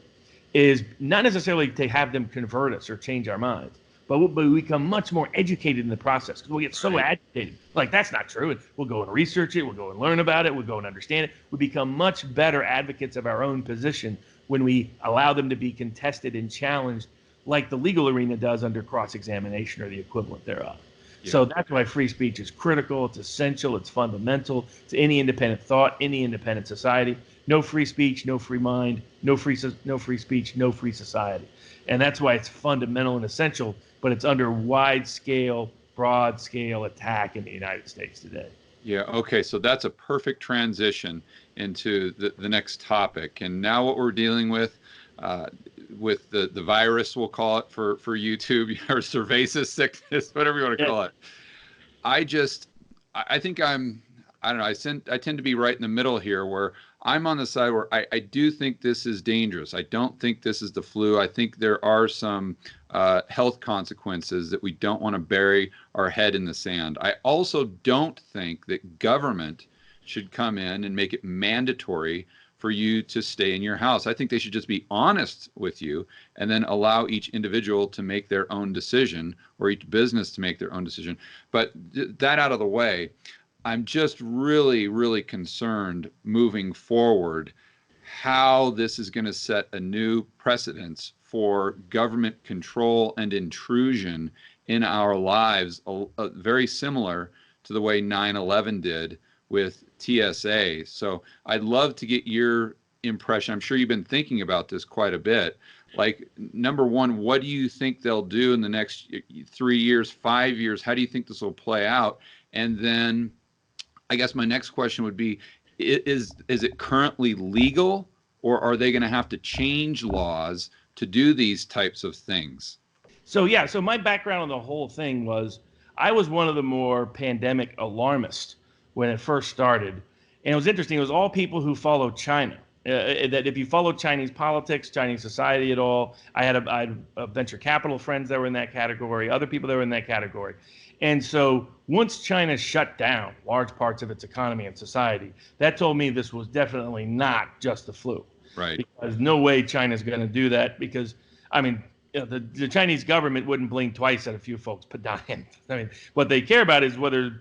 Speaker 2: is not necessarily to have them convert us or change our minds, but we become much more educated in the process because we get so agitated. Like, that's not true. And we'll go and research it. We'll go and learn about it. We'll go and understand it. We become much better advocates of our own position when we allow them to be contested and challenged like the legal arena does under cross-examination or the equivalent thereof. Yeah. So that's why free speech is critical. It's essential. It's fundamental to any independent thought, any independent society. No free speech, no free mind, no free speech, no free society. And that's why it's fundamental and essential, but it's under wide-scale, broad-scale attack in the United States today.
Speaker 1: Yeah, okay, so that's a perfect transition into the next topic. And now what we're dealing with the virus, we'll call it for YouTube, or cervasis sickness, whatever you want to call it. I don't know, I tend to be right in the middle here, where I'm on the side where I do think this is dangerous. I don't think this is the flu. I think there are some health consequences that we don't want to bury our head in the sand. I also don't think that government should come in and make it mandatory for you to stay in your house. I think they should just be honest with you and then allow each individual to make their own decision, or each business to make their own decision. But that out of the way, I'm just really, really concerned moving forward how this is going to set a new precedence for government control and intrusion in our lives, very similar to the way 9/11 did with TSA. So I'd love to get your impression, I'm sure you've been thinking about this quite a bit. Like, number one, what do you think they'll do in the next 3 years, 5 years? How do you think this will play out? And then I guess my next question would be, is it currently legal, or are they going to have to change laws to do these types of things?
Speaker 2: So yeah, so my background on the whole thing was I was one of the more pandemic alarmists when it first started, and it was interesting. It was all people who followed China. That if you followed Chinese politics, Chinese society at all, I had a venture capital friends that were in that category, other people that were in that category, and so once China shut down large parts of its economy and society, that told me this was definitely not just the flu.
Speaker 1: Right.
Speaker 2: Because no way China's going to do that. Because I mean, the Chinese government wouldn't blink twice at a few folks dying. I mean, what they care about is whether,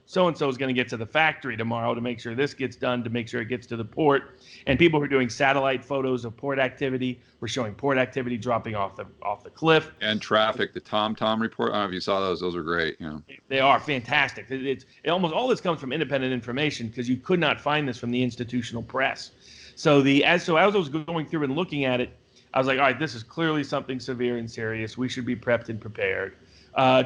Speaker 2: so and so is going to get to the factory tomorrow to make sure this gets done, to make sure it gets to the port. And people who are doing satellite photos of port activity were showing port activity dropping off the cliff.
Speaker 1: And traffic, the TomTom report. I don't know if you saw those. Those are great.
Speaker 2: They are fantastic. It almost all this comes from independent information, because you could not find this from the institutional press. So as I was going through and looking at it, I was like, all right, this is clearly something severe and serious. We should be prepped and prepared.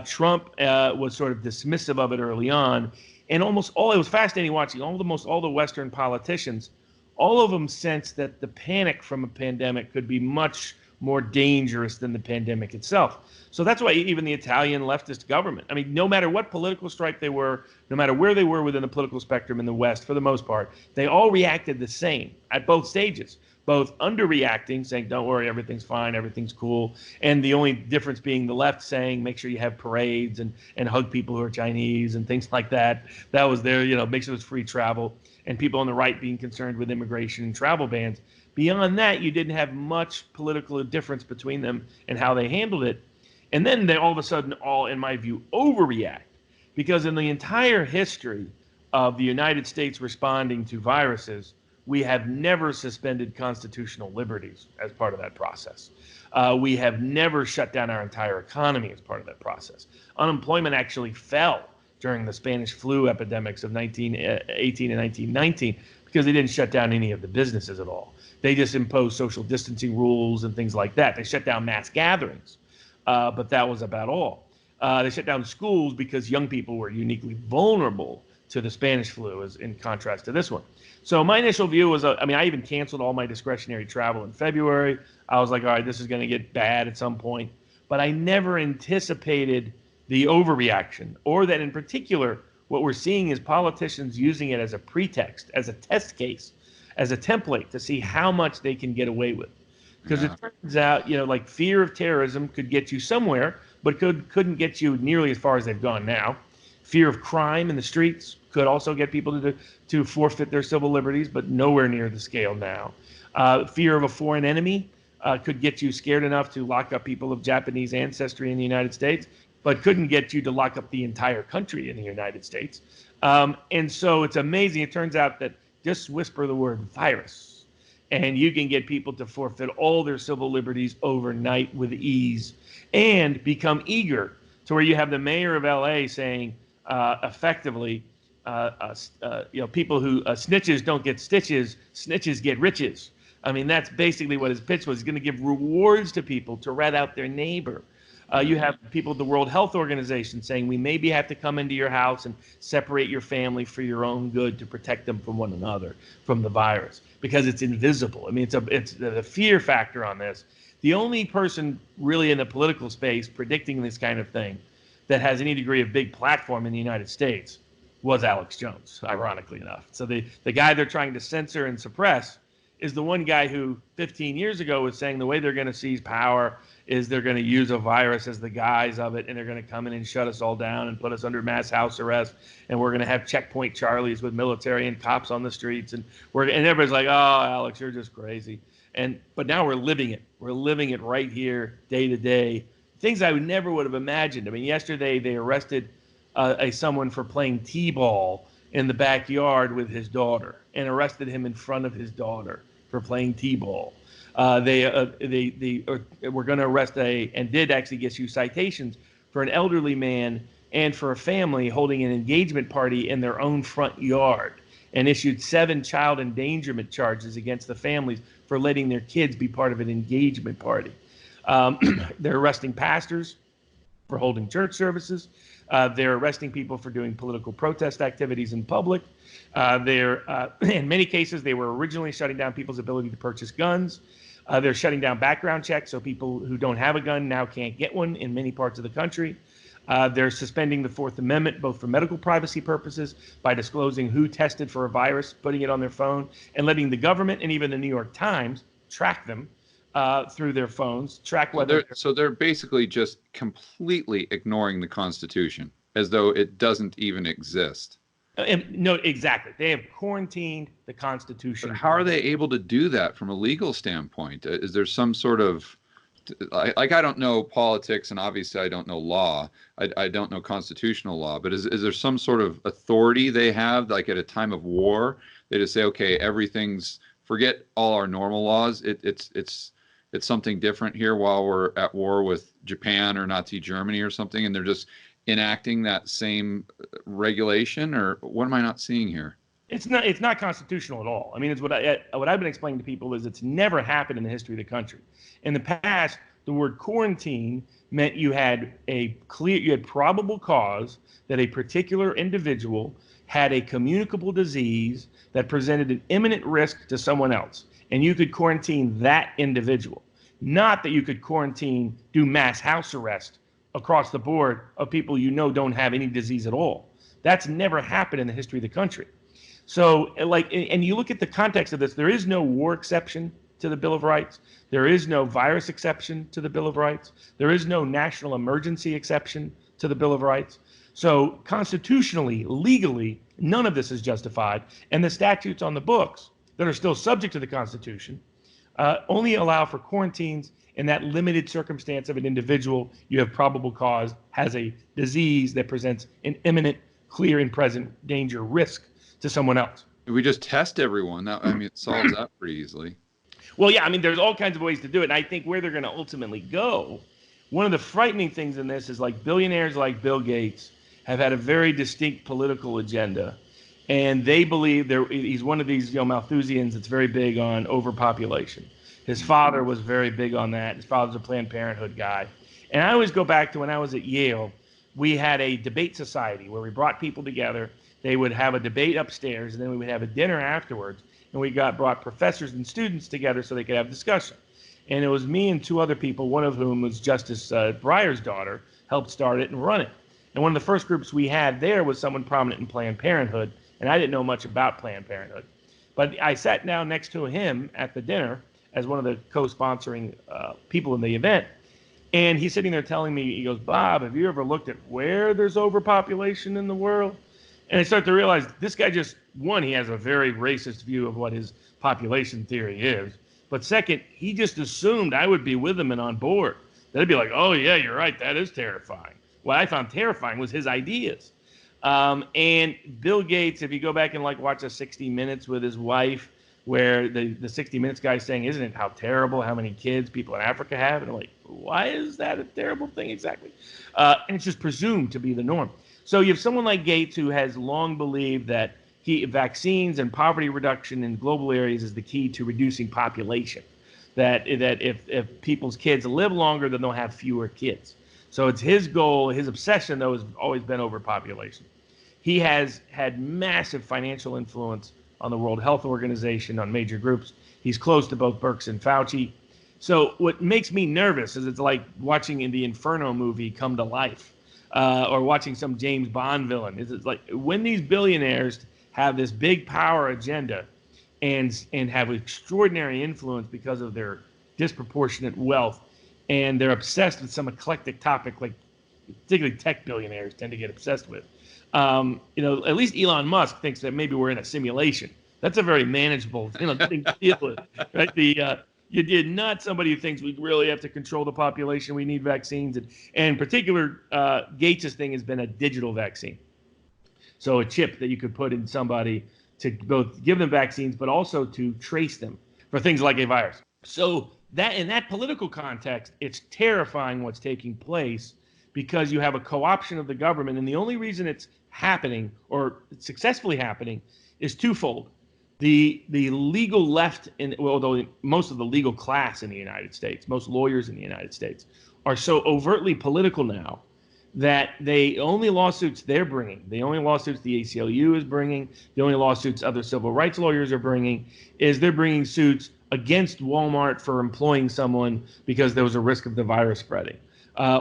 Speaker 2: Trump was sort of dismissive of it early on, and it was fascinating watching all the Western politicians. All of them sensed that the panic from a pandemic could be much more dangerous than the pandemic itself. So that's why even the Italian leftist government, I mean, no matter what political stripe they were, no matter where they were within the political spectrum in the West, for the most part, they all reacted the same at both stages, both underreacting, saying, don't worry, everything's fine, everything's cool. And the only difference being the left saying, make sure you have parades and hug people who are Chinese and things like that. That was their, make sure there's free travel. And people on the right being concerned with immigration and travel bans. Beyond that, you didn't have much political difference between them and how they handled it. And then they all of a sudden, in my view, overreact. Because in the entire history of the United States responding to viruses, we have never suspended constitutional liberties as part of that process. We have never shut down our entire economy as part of that process. Unemployment actually fell during the Spanish flu epidemics of 1918 and 1919 because they didn't shut down any of the businesses at all. They just imposed social distancing rules and things like that. They shut down mass gatherings, but that was about all. They shut down schools because young people were uniquely vulnerable to the Spanish flu, as in contrast to this one. So my initial view was, I even canceled all my discretionary travel in February. I was like, all right, this is going to get bad at some point. But I never anticipated the overreaction, or that in particular, what we're seeing is politicians using it as a pretext, as a test case, as a template to see how much they can get away with. Because it turns out, like fear of terrorism could get you somewhere, but couldn't get you nearly as far as they've gone now. Fear of crime in the streets could also get people to forfeit their civil liberties, but nowhere near the scale now. Fear of a foreign enemy could get you scared enough to lock up people of Japanese ancestry in the United States, but couldn't get you to lock up the entire country in the United States. And so it's amazing. It turns out that just whisper the word virus, and you can get people to forfeit all their civil liberties overnight with ease and become eager to where you have the mayor of LA saying effectively, people who snitches don't get stitches, snitches get riches. I mean, that's basically what his pitch was. He's going to give rewards to people to rat out their neighbor. You have people at the World Health Organization saying we maybe have to come into your house and separate your family for your own good to protect them from one another, from the virus, because it's invisible. I mean, it's the fear factor on this. The only person really in the political space predicting this kind of thing that has any degree of big platform in the United States was Alex Jones, ironically enough. So the guy they're trying to censor and suppress is the one guy who 15 years ago was saying the way they're going to seize power is they're going to use a virus as the guise of it, and they're going to come in and shut us all down and put us under mass house arrest, and we're going to have checkpoint Charlies with military and cops on the streets, and everybody's like, oh, Alex, you're just crazy. But now we're living it. We're living it right here, day to day. Things I never would have imagined. I mean, yesterday they arrested someone for playing t-ball in the backyard with his daughter, and arrested him in front of his daughter for playing t-ball. They were going to arrest and did actually issue citations for an elderly man and for a family holding an engagement party in their own front yard. and issued 7 child endangerment charges against the families for letting their kids be part of an engagement party. They're arresting pastors for holding church services. They're arresting people for doing political protest activities in public. In many cases, they were originally shutting down people's ability to purchase guns. They're shutting down background checks, so people who don't have a gun now can't get one in many parts of the country. They're suspending the Fourth Amendment, both for medical privacy purposes, by disclosing who tested for a virus, putting it on their phone, and letting the government and even the New York Times track them through their phones, track whether.
Speaker 1: So they're basically just completely ignoring the Constitution as though it doesn't even exist.
Speaker 2: No, exactly. They have quarantined the Constitution.
Speaker 1: But how are they able to do that from a legal standpoint? Is there some sort of, like, I don't know politics, and obviously I don't know law. I don't know constitutional law, but is there some sort of authority they have, like at a time of war, they just say, okay, forget all our normal laws. It's something different here while we're at war with Japan or Nazi Germany or something, and they're just enacting that same regulation, or what am I not seeing here?
Speaker 2: It's not constitutional at all. I mean, it's what I've been explaining to people is it's never happened in the history of the country. In the past, the word quarantine meant you had probable cause that a particular individual had a communicable disease that presented an imminent risk to someone else, and you could quarantine that individual. Not that you could do mass house arrest across the board of people don't have any disease at all. That's never happened in the history of the country. So, and you look at the context of this, there is no war exception to the Bill of Rights. There is no virus exception to the Bill of Rights. There is no national emergency exception to the Bill of Rights. So constitutionally, legally, none of this is justified. And the statutes on the books that are still subject to the Constitution only allow for quarantines in that limited circumstance of an individual you have probable cause has a disease that presents an imminent, clear and present danger risk to someone else.
Speaker 1: If we just test everyone, it solves that pretty easily.
Speaker 2: Well, yeah, I mean, there's all kinds of ways to do it. And I think where they're going to ultimately go, one of the frightening things in this is like billionaires like Bill Gates have had a very distinct political agenda. And they believe he's one of these Malthusians that's very big on overpopulation. His father was very big on that. His father's a Planned Parenthood guy. And I always go back to when I was at Yale, we had a debate society where we brought people together. They would have a debate upstairs, and then we would have a dinner afterwards. And we brought professors and students together so they could have discussion. And it was me and 2 other people, one of whom was Justice Breyer's daughter, helped start it and run it. And one of the first groups we had there was someone prominent in Planned Parenthood, and I didn't know much about Planned Parenthood. But I sat down next to him at the dinner as one of the co-sponsoring people in the event. And he's sitting there telling me, he goes, Bob, have you ever looked at where there's overpopulation in the world? And I start to realize this guy he has a very racist view of what his population theory is. But second, he just assumed I would be with him and on board. That I'd be like, oh yeah, you're right, that is terrifying. What I found terrifying was his ideas. And Bill Gates, if you go back and watch a 60 Minutes with his wife, where the 60 Minutes guy is saying, isn't it how terrible how many kids people in Africa have? And I'm like, why is that a terrible thing exactly? And it's just presumed to be the norm. So you have someone like Gates who has long believed that vaccines and poverty reduction in global areas is the key to reducing population. That if people's kids live longer, then they'll have fewer kids. So it's his goal, his obsession, though, has always been overpopulation. He has had massive financial influence on the World Health Organization, on major groups. He's close to both Birx and Fauci. So what makes me nervous is it's like watching the Inferno movie come to life, or watching some James Bond villain. It's like when these billionaires have this big power agenda and have extraordinary influence because of their disproportionate wealth, and they're obsessed with some eclectic topic, like particularly tech billionaires tend to get obsessed with. At least Elon Musk thinks that maybe we're in a simulation. That's a very manageable, thing to deal with, right? You're not somebody who thinks we really have to control the population. We need vaccines, and in particular, Gates' thing has been a digital vaccine. So a chip that you could put in somebody to both give them vaccines, but also to trace them for things like a virus. So that in that political context, it's terrifying what's taking place, because you have a co-option of the government. And the only reason it's happening, or successfully happening, is twofold. The legal left, although most of the legal class in the United States, most lawyers in the United States, are so overtly political now that the only lawsuits they're bringing, the only lawsuits the ACLU is bringing, the only lawsuits other civil rights lawyers are bringing, is they're bringing suits against Walmart for employing someone because there was a risk of the virus spreading.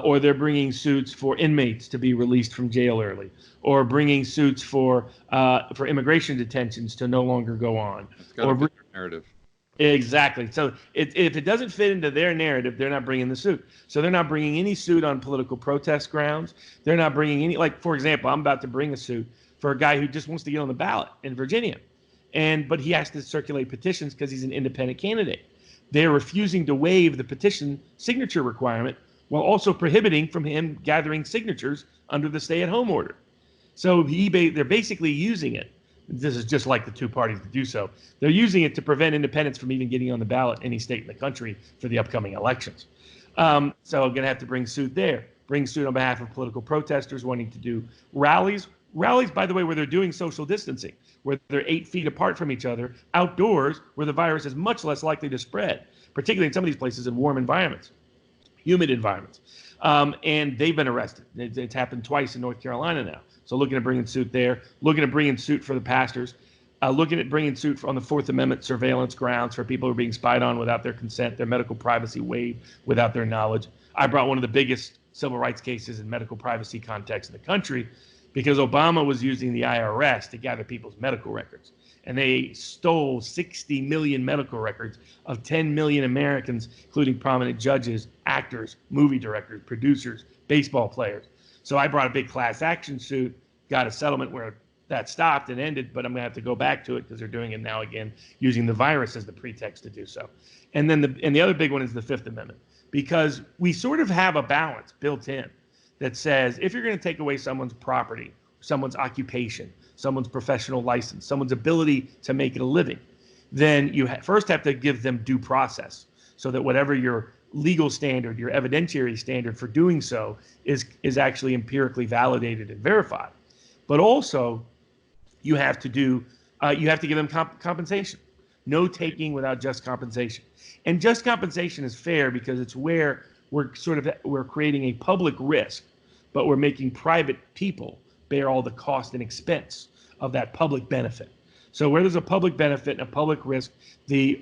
Speaker 2: Or they're bringing suits for inmates to be released from jail early, or bringing suits for immigration detentions to no longer go on.
Speaker 1: It's got a different narrative.
Speaker 2: Exactly. So if it doesn't fit into their narrative, they're not bringing the suit. So they're not bringing any suit on political protest grounds. They're not bringing any, like, for example, I'm about to bring a suit for a guy who just wants to get on the ballot in Virginia. But he has to circulate petitions because he's an independent candidate. They're refusing to waive the petition signature requirement while also prohibiting from him gathering signatures under the stay-at-home order. So they're basically using it. This is just like the two parties to do so. They're using it to prevent independents from even getting on the ballot in any state in the country for the upcoming elections. So I'm going to have to bring suit there. Bring suit on behalf of political protesters wanting to do rallies. Rallies, by the way, where they're doing social distancing, where they're 8 feet apart from each other, outdoors, where the virus is much less likely to spread, particularly in some of these places in warm environments, humid environments. And they've been arrested. It's happened twice in North Carolina now. So looking at bringing suit there, looking at bringing suit for the pastors, looking at bringing suit on the Fourth Amendment surveillance grounds for people who are being spied on without their consent, their medical privacy waived without their knowledge. I brought one of the biggest civil rights cases in medical privacy context in the country because Obama was using the IRS to gather people's medical records. And they stole 60 million medical records of 10 million Americans, including prominent judges, actors, movie directors, producers, baseball players. So I brought a big class action suit, got a settlement where that stopped and ended, but I'm going to have to go back to it because they're doing it now again, using the virus as the pretext to do so. And then the other big one is the Fifth Amendment, because we sort of have a balance built in that says if you're going to take away someone's property, someone's occupation, someone's professional license, someone's ability to make it a living, then you first have to give them due process so that whatever your legal standard, your evidentiary standard for doing so is actually empirically validated and verified. But also, you have to give them compensation. No taking without just compensation. And just compensation is fair because it's where we're creating a public risk, but we're making private people bear all the cost and expense of that public benefit. So where there's a public benefit and a public risk, the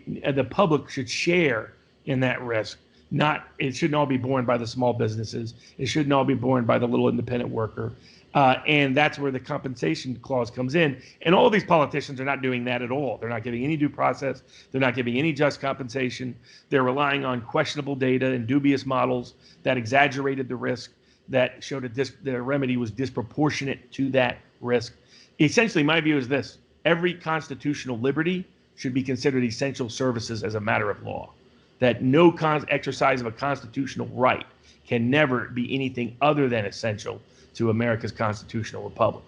Speaker 2: public should share in that risk. It shouldn't all be borne by the small businesses. It shouldn't all be borne by the little independent worker. And that's where the compensation clause comes in. And all of these politicians are not doing that at all. They're not giving any due process. They're not giving any just compensation. They're relying on questionable data and dubious models that exaggerated the risk, that showed the remedy was disproportionate to that risk. Essentially, my view is this: every constitutional liberty should be considered essential services as a matter of law. That no exercise of a constitutional right can never be anything other than essential to America's constitutional republic.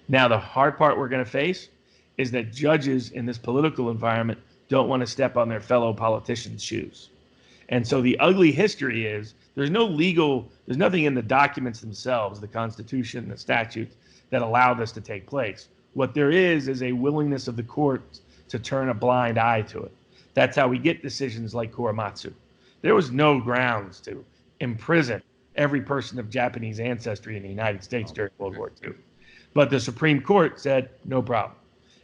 Speaker 2: Now, the hard part we're going to face is that judges in this political environment don't want to step on their fellow politicians' shoes. And so the ugly history is there's nothing in the documents themselves, the Constitution, the statutes, that allow this to take place. What there is a willingness of the courts to turn a blind eye to it. That's how we get decisions like Korematsu. There was no grounds to imprison every person of Japanese ancestry in the United States during World War II. But the Supreme Court said, no problem.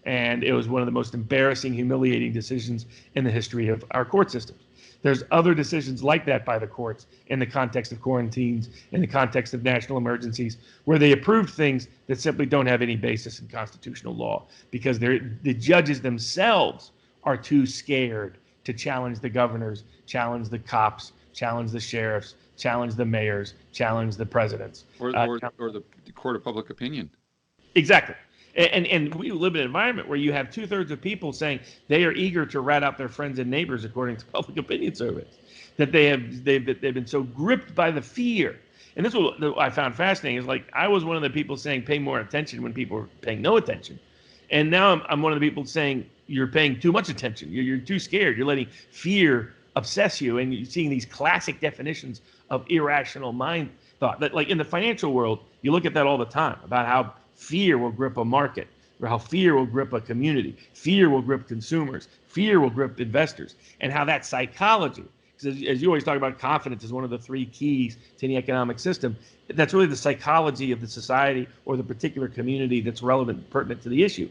Speaker 2: And it was one of the most embarrassing, humiliating decisions in the history of our court systems. There's other decisions like that by the courts in the context of quarantines, in the context of national emergencies, where they approved things that simply don't have any basis in constitutional law because the judges themselves are too scared to challenge the governors, challenge the cops, challenge the sheriffs, challenge the mayors, challenge the presidents.
Speaker 1: Or the court of public opinion.
Speaker 2: Exactly. And we live in an environment where you have 2/3 of people saying they are eager to rat out their friends and neighbors, according to public opinion surveys, that they've been so gripped by the fear. And this is what I found fascinating is, like, I was one of the people saying pay more attention when people were paying no attention. And now I'm one of the people saying you're paying too much attention. You're too scared. You're letting fear obsess you. And you're seeing these classic definitions of irrational mind, thought. That, like in the financial world, you look at that all the time about how fear will grip a market, or how fear will grip a community, fear will grip consumers, fear will grip investors, and how that psychology, because as you always talk about, confidence is one of the three keys to any economic system. That's really the psychology of the society or the particular community that's relevant and pertinent to the issue.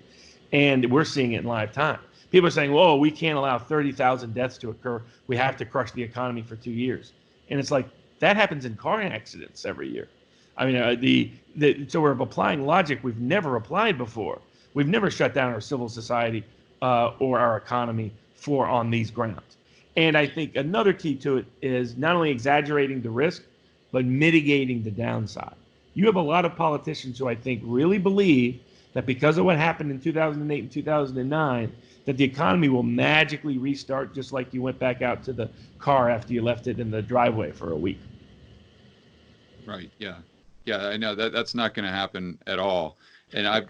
Speaker 2: And we're seeing it in live time. People are saying, "Whoa, we can't allow 30,000 deaths to occur. We have to crush the economy for 2 years." And it's like, that happens in car accidents every year. I mean, so we're applying logic we've never applied before. We've never shut down our civil society or our economy on these grounds. And I think another key to it is not only exaggerating the risk, but mitigating the downside. You have a lot of politicians who I think really believe that because of what happened in 2008 and 2009, that the economy will magically restart just like you went back out to the car after you left it in the driveway for a week.
Speaker 1: Right. Yeah. Yeah. I know that's not going to happen at all. And I've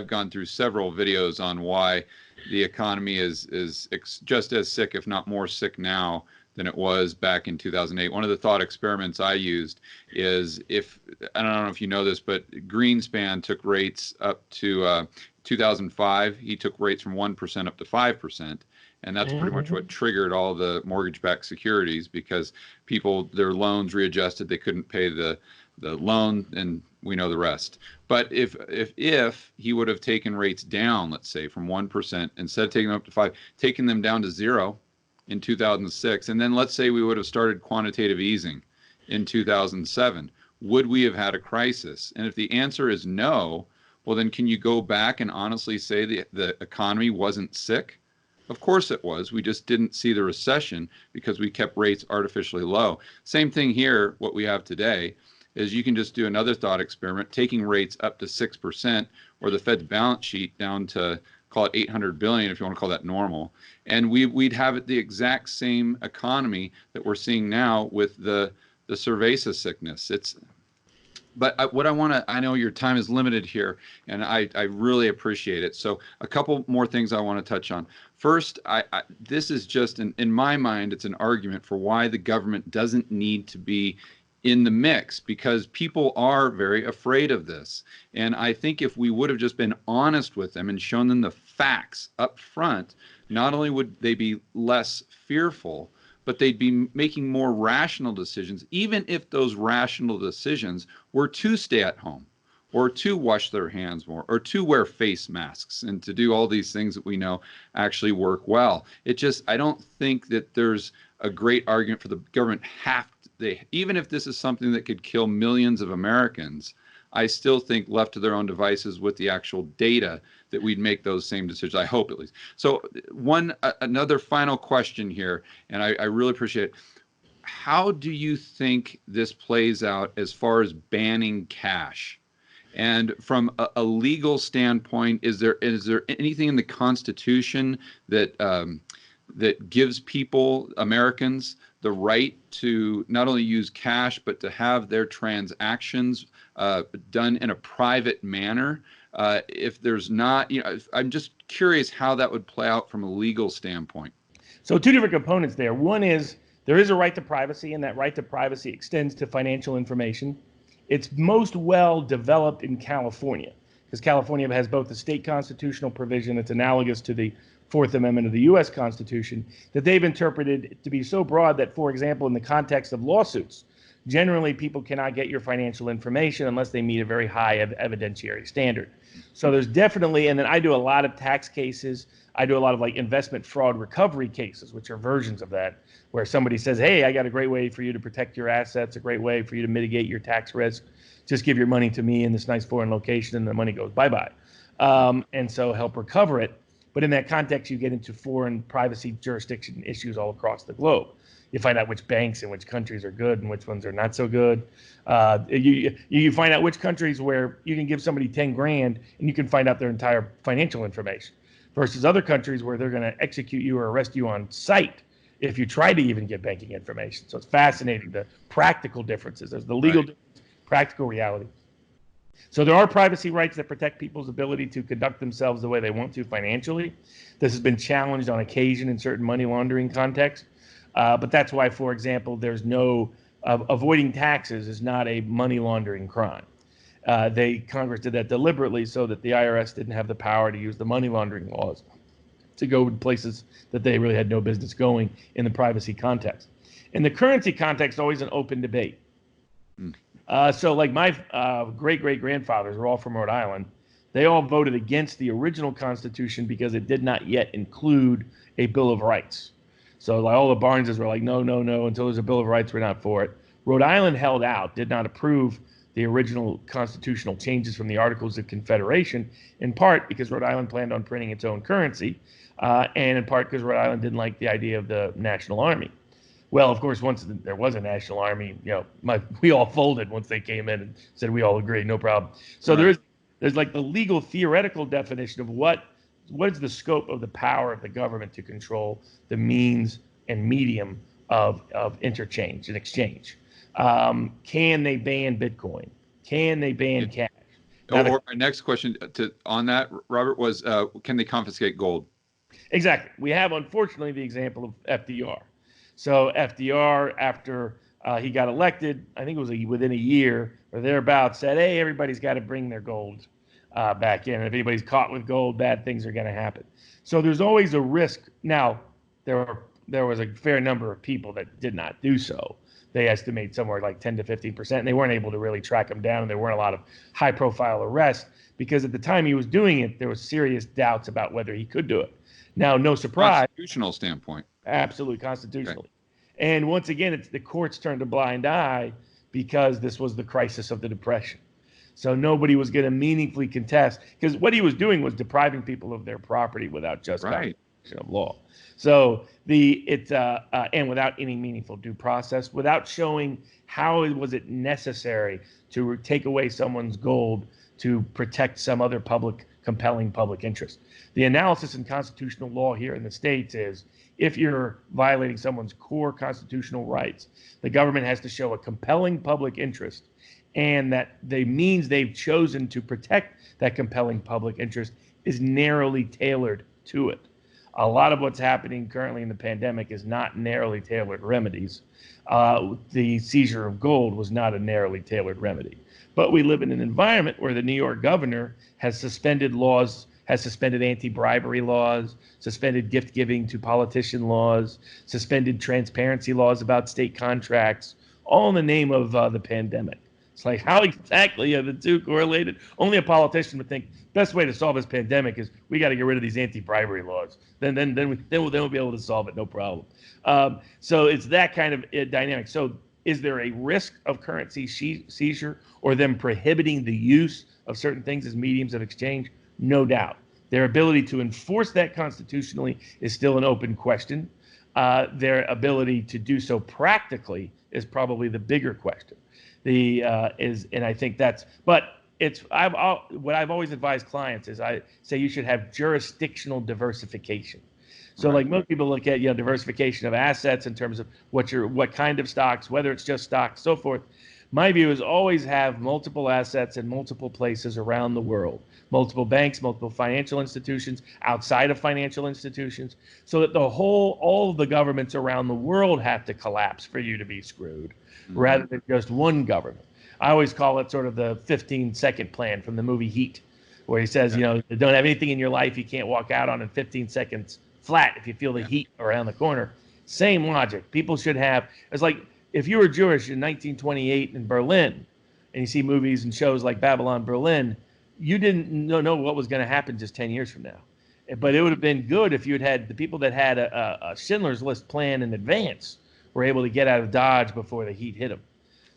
Speaker 1: gone through several videos on why the economy is just as sick, if not more sick now than it was back in 2008. One of the thought experiments I used is, I don't know if you know this, but Greenspan took rates up to 2005. He took rates from 1% up to 5%. And that's pretty much what triggered all the mortgage-backed securities, because their loans readjusted. They couldn't pay the loan, and we know the rest. But if he would have taken rates down, let's say from 1%, instead of taking them up to 5%, taking them down to 0 in 2006, and then let's say we would have started quantitative easing in 2007, would we have had a crisis? And if the answer is no, well, then can you go back and honestly say the economy wasn't sick? Of course it was. We just didn't see the recession because we kept rates artificially low. Same thing here. What we have today is you can just do another thought experiment, taking rates up to 6%, or the Fed's balance sheet down to, call it 800 billion, if you want to call that normal, and we'd have it the exact same economy that we're seeing now with the cerveza sickness. But what I know your time is limited here, and I really appreciate it. So a couple more things I want to touch on. First, this is just, in my mind, it's an argument for why the government doesn't need to be in the mix, because people are very afraid of this. And I think if we would have just been honest with them and shown them the facts up front, not only would they be less fearful, but they'd be making more rational decisions, even if those rational decisions were to stay at home, or to wash their hands more, or to wear face masks, and to do all these things that we know actually work well. I don't think that there's a great argument for the government even if this is something that could kill millions of Americans, I still think left to their own devices with the actual data that we'd make those same decisions. I hope, at least. So another final question here, and I really appreciate it. How do you think this plays out as far as banning cash? And from a legal standpoint, is there anything in the Constitution that gives people, Americans, the right to not only use cash, but to have their transactions done in a private manner? If there's not, I'm just curious how that would play out from a legal standpoint.
Speaker 2: So two different components there. One is there is a right to privacy, and that right to privacy extends to financial information. It's most well developed in California, because California has both a state constitutional provision that's analogous to the Fourth Amendment of the U.S. Constitution that they've interpreted to be so broad that, for example, in the context of lawsuits, generally people cannot get your financial information unless they meet a very high evidentiary standard. So there's definitely, and then I do a lot of tax cases. I do a lot of investment fraud recovery cases, which are versions of that, where somebody says, hey, I got a great way for you to protect your assets, a great way for you to mitigate your tax risk. Just give your money to me in this nice foreign location, and the money goes bye-bye. And so help recover it. But in that context, you get into foreign privacy jurisdiction issues all across the globe. You find out which banks and which countries are good and which ones are not so good. You find out which countries where you can give somebody 10 grand and you can find out their entire financial information, versus other countries where they're going to execute you or arrest you on site if you try to even get banking information. So it's fascinating, the practical differences. There's the legal difference, practical reality. So there are privacy rights that protect people's ability to conduct themselves the way they want to financially. This has been challenged on occasion in certain money laundering contexts. But that's why, for example, there's no avoiding taxes is not a money laundering crime. Congress did that deliberately so that the IRS didn't have the power to use the money laundering laws to go to places that they really had no business going in the privacy context. In the currency context, always an open debate. So like my great-great-grandfathers were all from Rhode Island. They all voted against the original Constitution because it did not yet include a Bill of Rights. So like all the Barneses were like, no, no, no, until there's a Bill of Rights, we're not for it. Rhode Island held out, did not approve the original constitutional changes from the Articles of Confederation, in part because Rhode Island planned on printing its own currency, and in part because Rhode Island didn't like the idea of the national army. Well, of course, once there was a national army, we all folded once they came in and said we all agree, no problem. So right. There's like the legal theoretical definition of what is the scope of the power of the government to control the means and medium of interchange and exchange. Can they ban Bitcoin? Can they ban cash?
Speaker 1: Or my next question on that, Robert, was can they confiscate gold?
Speaker 2: Exactly. We have, unfortunately, the example of FDR. So FDR, after he got elected, I think it was within a year or thereabouts, said, hey, everybody's got to bring their gold back in. And if anybody's caught with gold, bad things are going to happen. So there's always a risk. Now, there was a fair number of people that did not do so. They estimate somewhere like 10 to 15%, and they weren't able to really track him down. And there weren't a lot of high-profile arrests because at the time he was doing it, there was serious doubts about whether he could do it. Now, no surprise.
Speaker 1: Constitutional standpoint.
Speaker 2: Absolutely, constitutionally. Okay. And once again, it's the courts turned a blind eye because this was the crisis of the Depression. So nobody was going to meaningfully contest, because what he was doing was depriving people of their property without just application of law. So and without any meaningful due process, without showing how was it necessary to take away someone's gold to protect some other compelling public interest. The analysis in constitutional law here in the States is if you're violating someone's core constitutional rights, the government has to show a compelling public interest, and that the means they've chosen to protect that compelling public interest is narrowly tailored to it. A lot of what's happening currently in the pandemic is not narrowly tailored remedies. The seizure of gold was not a narrowly tailored remedy. But we live in an environment where the New York governor has suspended anti-bribery laws, suspended gift giving to politician laws, suspended transparency laws about state contracts, all in the name of the pandemic. It's like, how exactly are the two correlated? Only a politician would think best way to solve this pandemic is we got to get rid of these anti-bribery laws. Then we'll be able to solve it, no problem. So it's that kind of dynamic. So is there a risk of currency seizure or them prohibiting the use of certain things as mediums of exchange? No doubt. Their ability to enforce that constitutionally is still an open question. Their ability to do so practically is probably the bigger question. And I think that's, but what I've always advised clients is I say you should have jurisdictional diversification. So like most people look at, diversification of assets in terms of what kind of stocks, whether it's just stocks, so forth. My view is always have multiple assets in multiple places around the world, multiple banks, multiple financial institutions, outside of financial institutions, so that all of the governments around the world have to collapse for you to be screwed, rather than just one government. I always call it sort of the 15-second plan from the movie Heat, where he says, don't have anything in your life you can't walk out on in 15 seconds flat if you feel the heat around the corner. Same logic. People should have, it's like if you were Jewish in 1928 in Berlin and you see movies and shows like Babylon Berlin, you didn't know what was going to happen just 10 years from now. But it would have been good if you had the people that had a Schindler's List plan in advance were able to get out of Dodge before the heat hit them.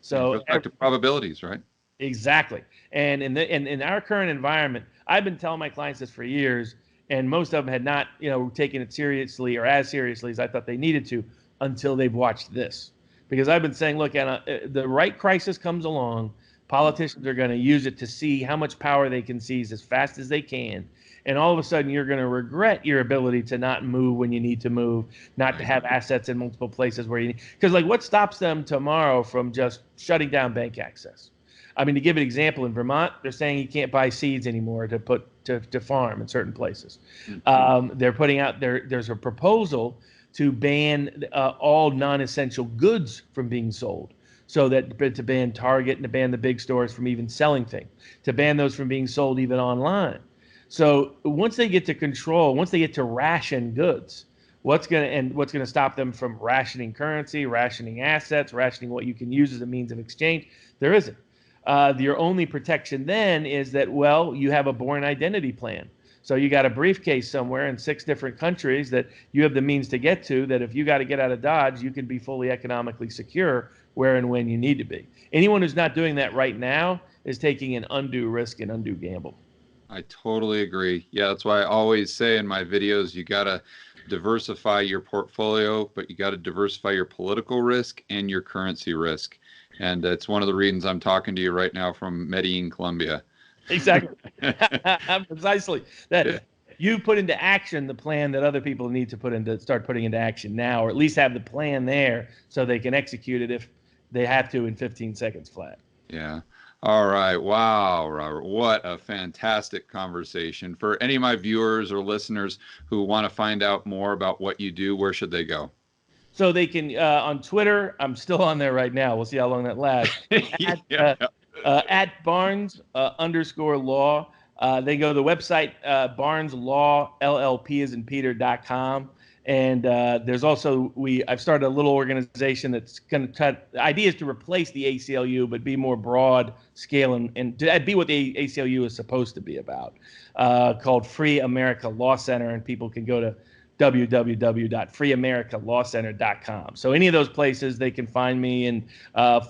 Speaker 2: So
Speaker 1: it goes back to probabilities, right?
Speaker 2: Exactly. And in our current environment, I've been telling my clients this for years, and most of them had not, taken it seriously or as seriously as I thought they needed to until they've watched this. Because I've been saying, look, the right crisis comes along, politicians are going to use it to see how much power they can seize as fast as they can. And all of a sudden, you're going to regret your ability to not move when you need to move, not to have assets in multiple places where you need. Because, what stops them tomorrow from just shutting down bank access? I mean, to give an example, in Vermont, they're saying you can't buy seeds anymore to farm in certain places. They're putting out there's a proposal to ban all non-essential goods from being sold. so that to ban Target and to ban the big stores from even selling things, to ban those from being sold even online. So once they get to control, once they get to ration goods, what's going to stop them from rationing currency, rationing assets, rationing what you can use as a means of exchange? There isn't. Your only protection then is that, well, you have a born identity plan. So you got a briefcase somewhere in 6 different countries that you have the means to get to, that if you got to get out of Dodge, you can be fully economically secure where and when you need to be. Anyone who's not doing that right now is taking an undue risk and undue gamble.
Speaker 1: I totally agree. Yeah, that's why I always say in my videos, you got to diversify your portfolio, but you got to diversify your political risk and your currency risk. And it's one of the reasons I'm talking to you right now from Medellin, Colombia.
Speaker 2: Exactly. Precisely. That you put into action the plan that other people need to start putting into action now, or at least have the plan there so they can execute it if they have to in 15 seconds flat.
Speaker 1: Yeah. All right. Wow, Robert, what a fantastic conversation. For any of my viewers or listeners who want to find out more about what you do, where should they go?
Speaker 2: So they can on Twitter. I'm still on there right now. We'll see how long that lasts.
Speaker 1: Yeah.
Speaker 2: At Barnes _ law. They go to the website Barnes Law LLP as in Peter.com. And there's also I've started a little organization that's going to cut ideas to replace the ACLU, but be more broad scale and to be what the ACLU is supposed to be about, called Free America Law Center, and people can go to www.freeamericalawcenter.com. So any of those places, they can find me and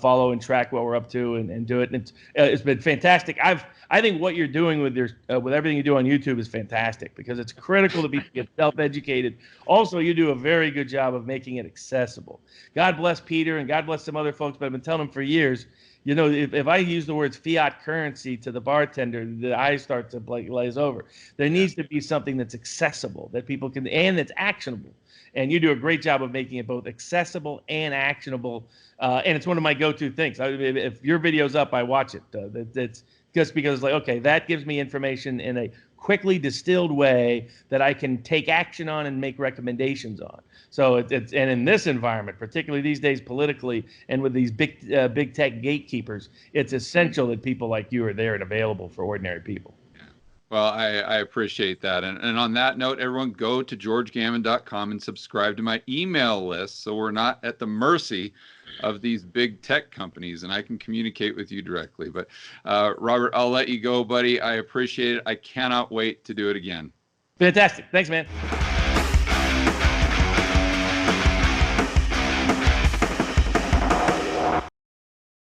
Speaker 2: follow and track what we're up to and do it. And it's been fantastic. I think what you're doing with with everything you do on YouTube is fantastic, because it's critical to people get self-educated. Also, you do a very good job of making it accessible. God bless Peter and God bless some other folks, but I've been telling them for years, you know, if I use the words fiat currency to the bartender, the eyes start to glaze over. There needs to be something that's accessible, that people can, and that's actionable. And you do a great job of making it both accessible and actionable. And it's one of my go-to things. If your video's up, I watch it. It's just because, like, okay, that gives me information in a quickly distilled way that I can take action on and make recommendations on. So and in this environment, particularly these days politically, and with these big tech gatekeepers, it's essential that people like you are there and available for ordinary people.
Speaker 1: Well, I appreciate that. And on that note, everyone go to georgegammon.com and subscribe to my email list so we're not at the mercy of these big tech companies, and I can communicate with you directly. But Robert, I'll let you go, buddy. I appreciate it. I cannot wait to do it again.
Speaker 2: Fantastic. Thanks, man.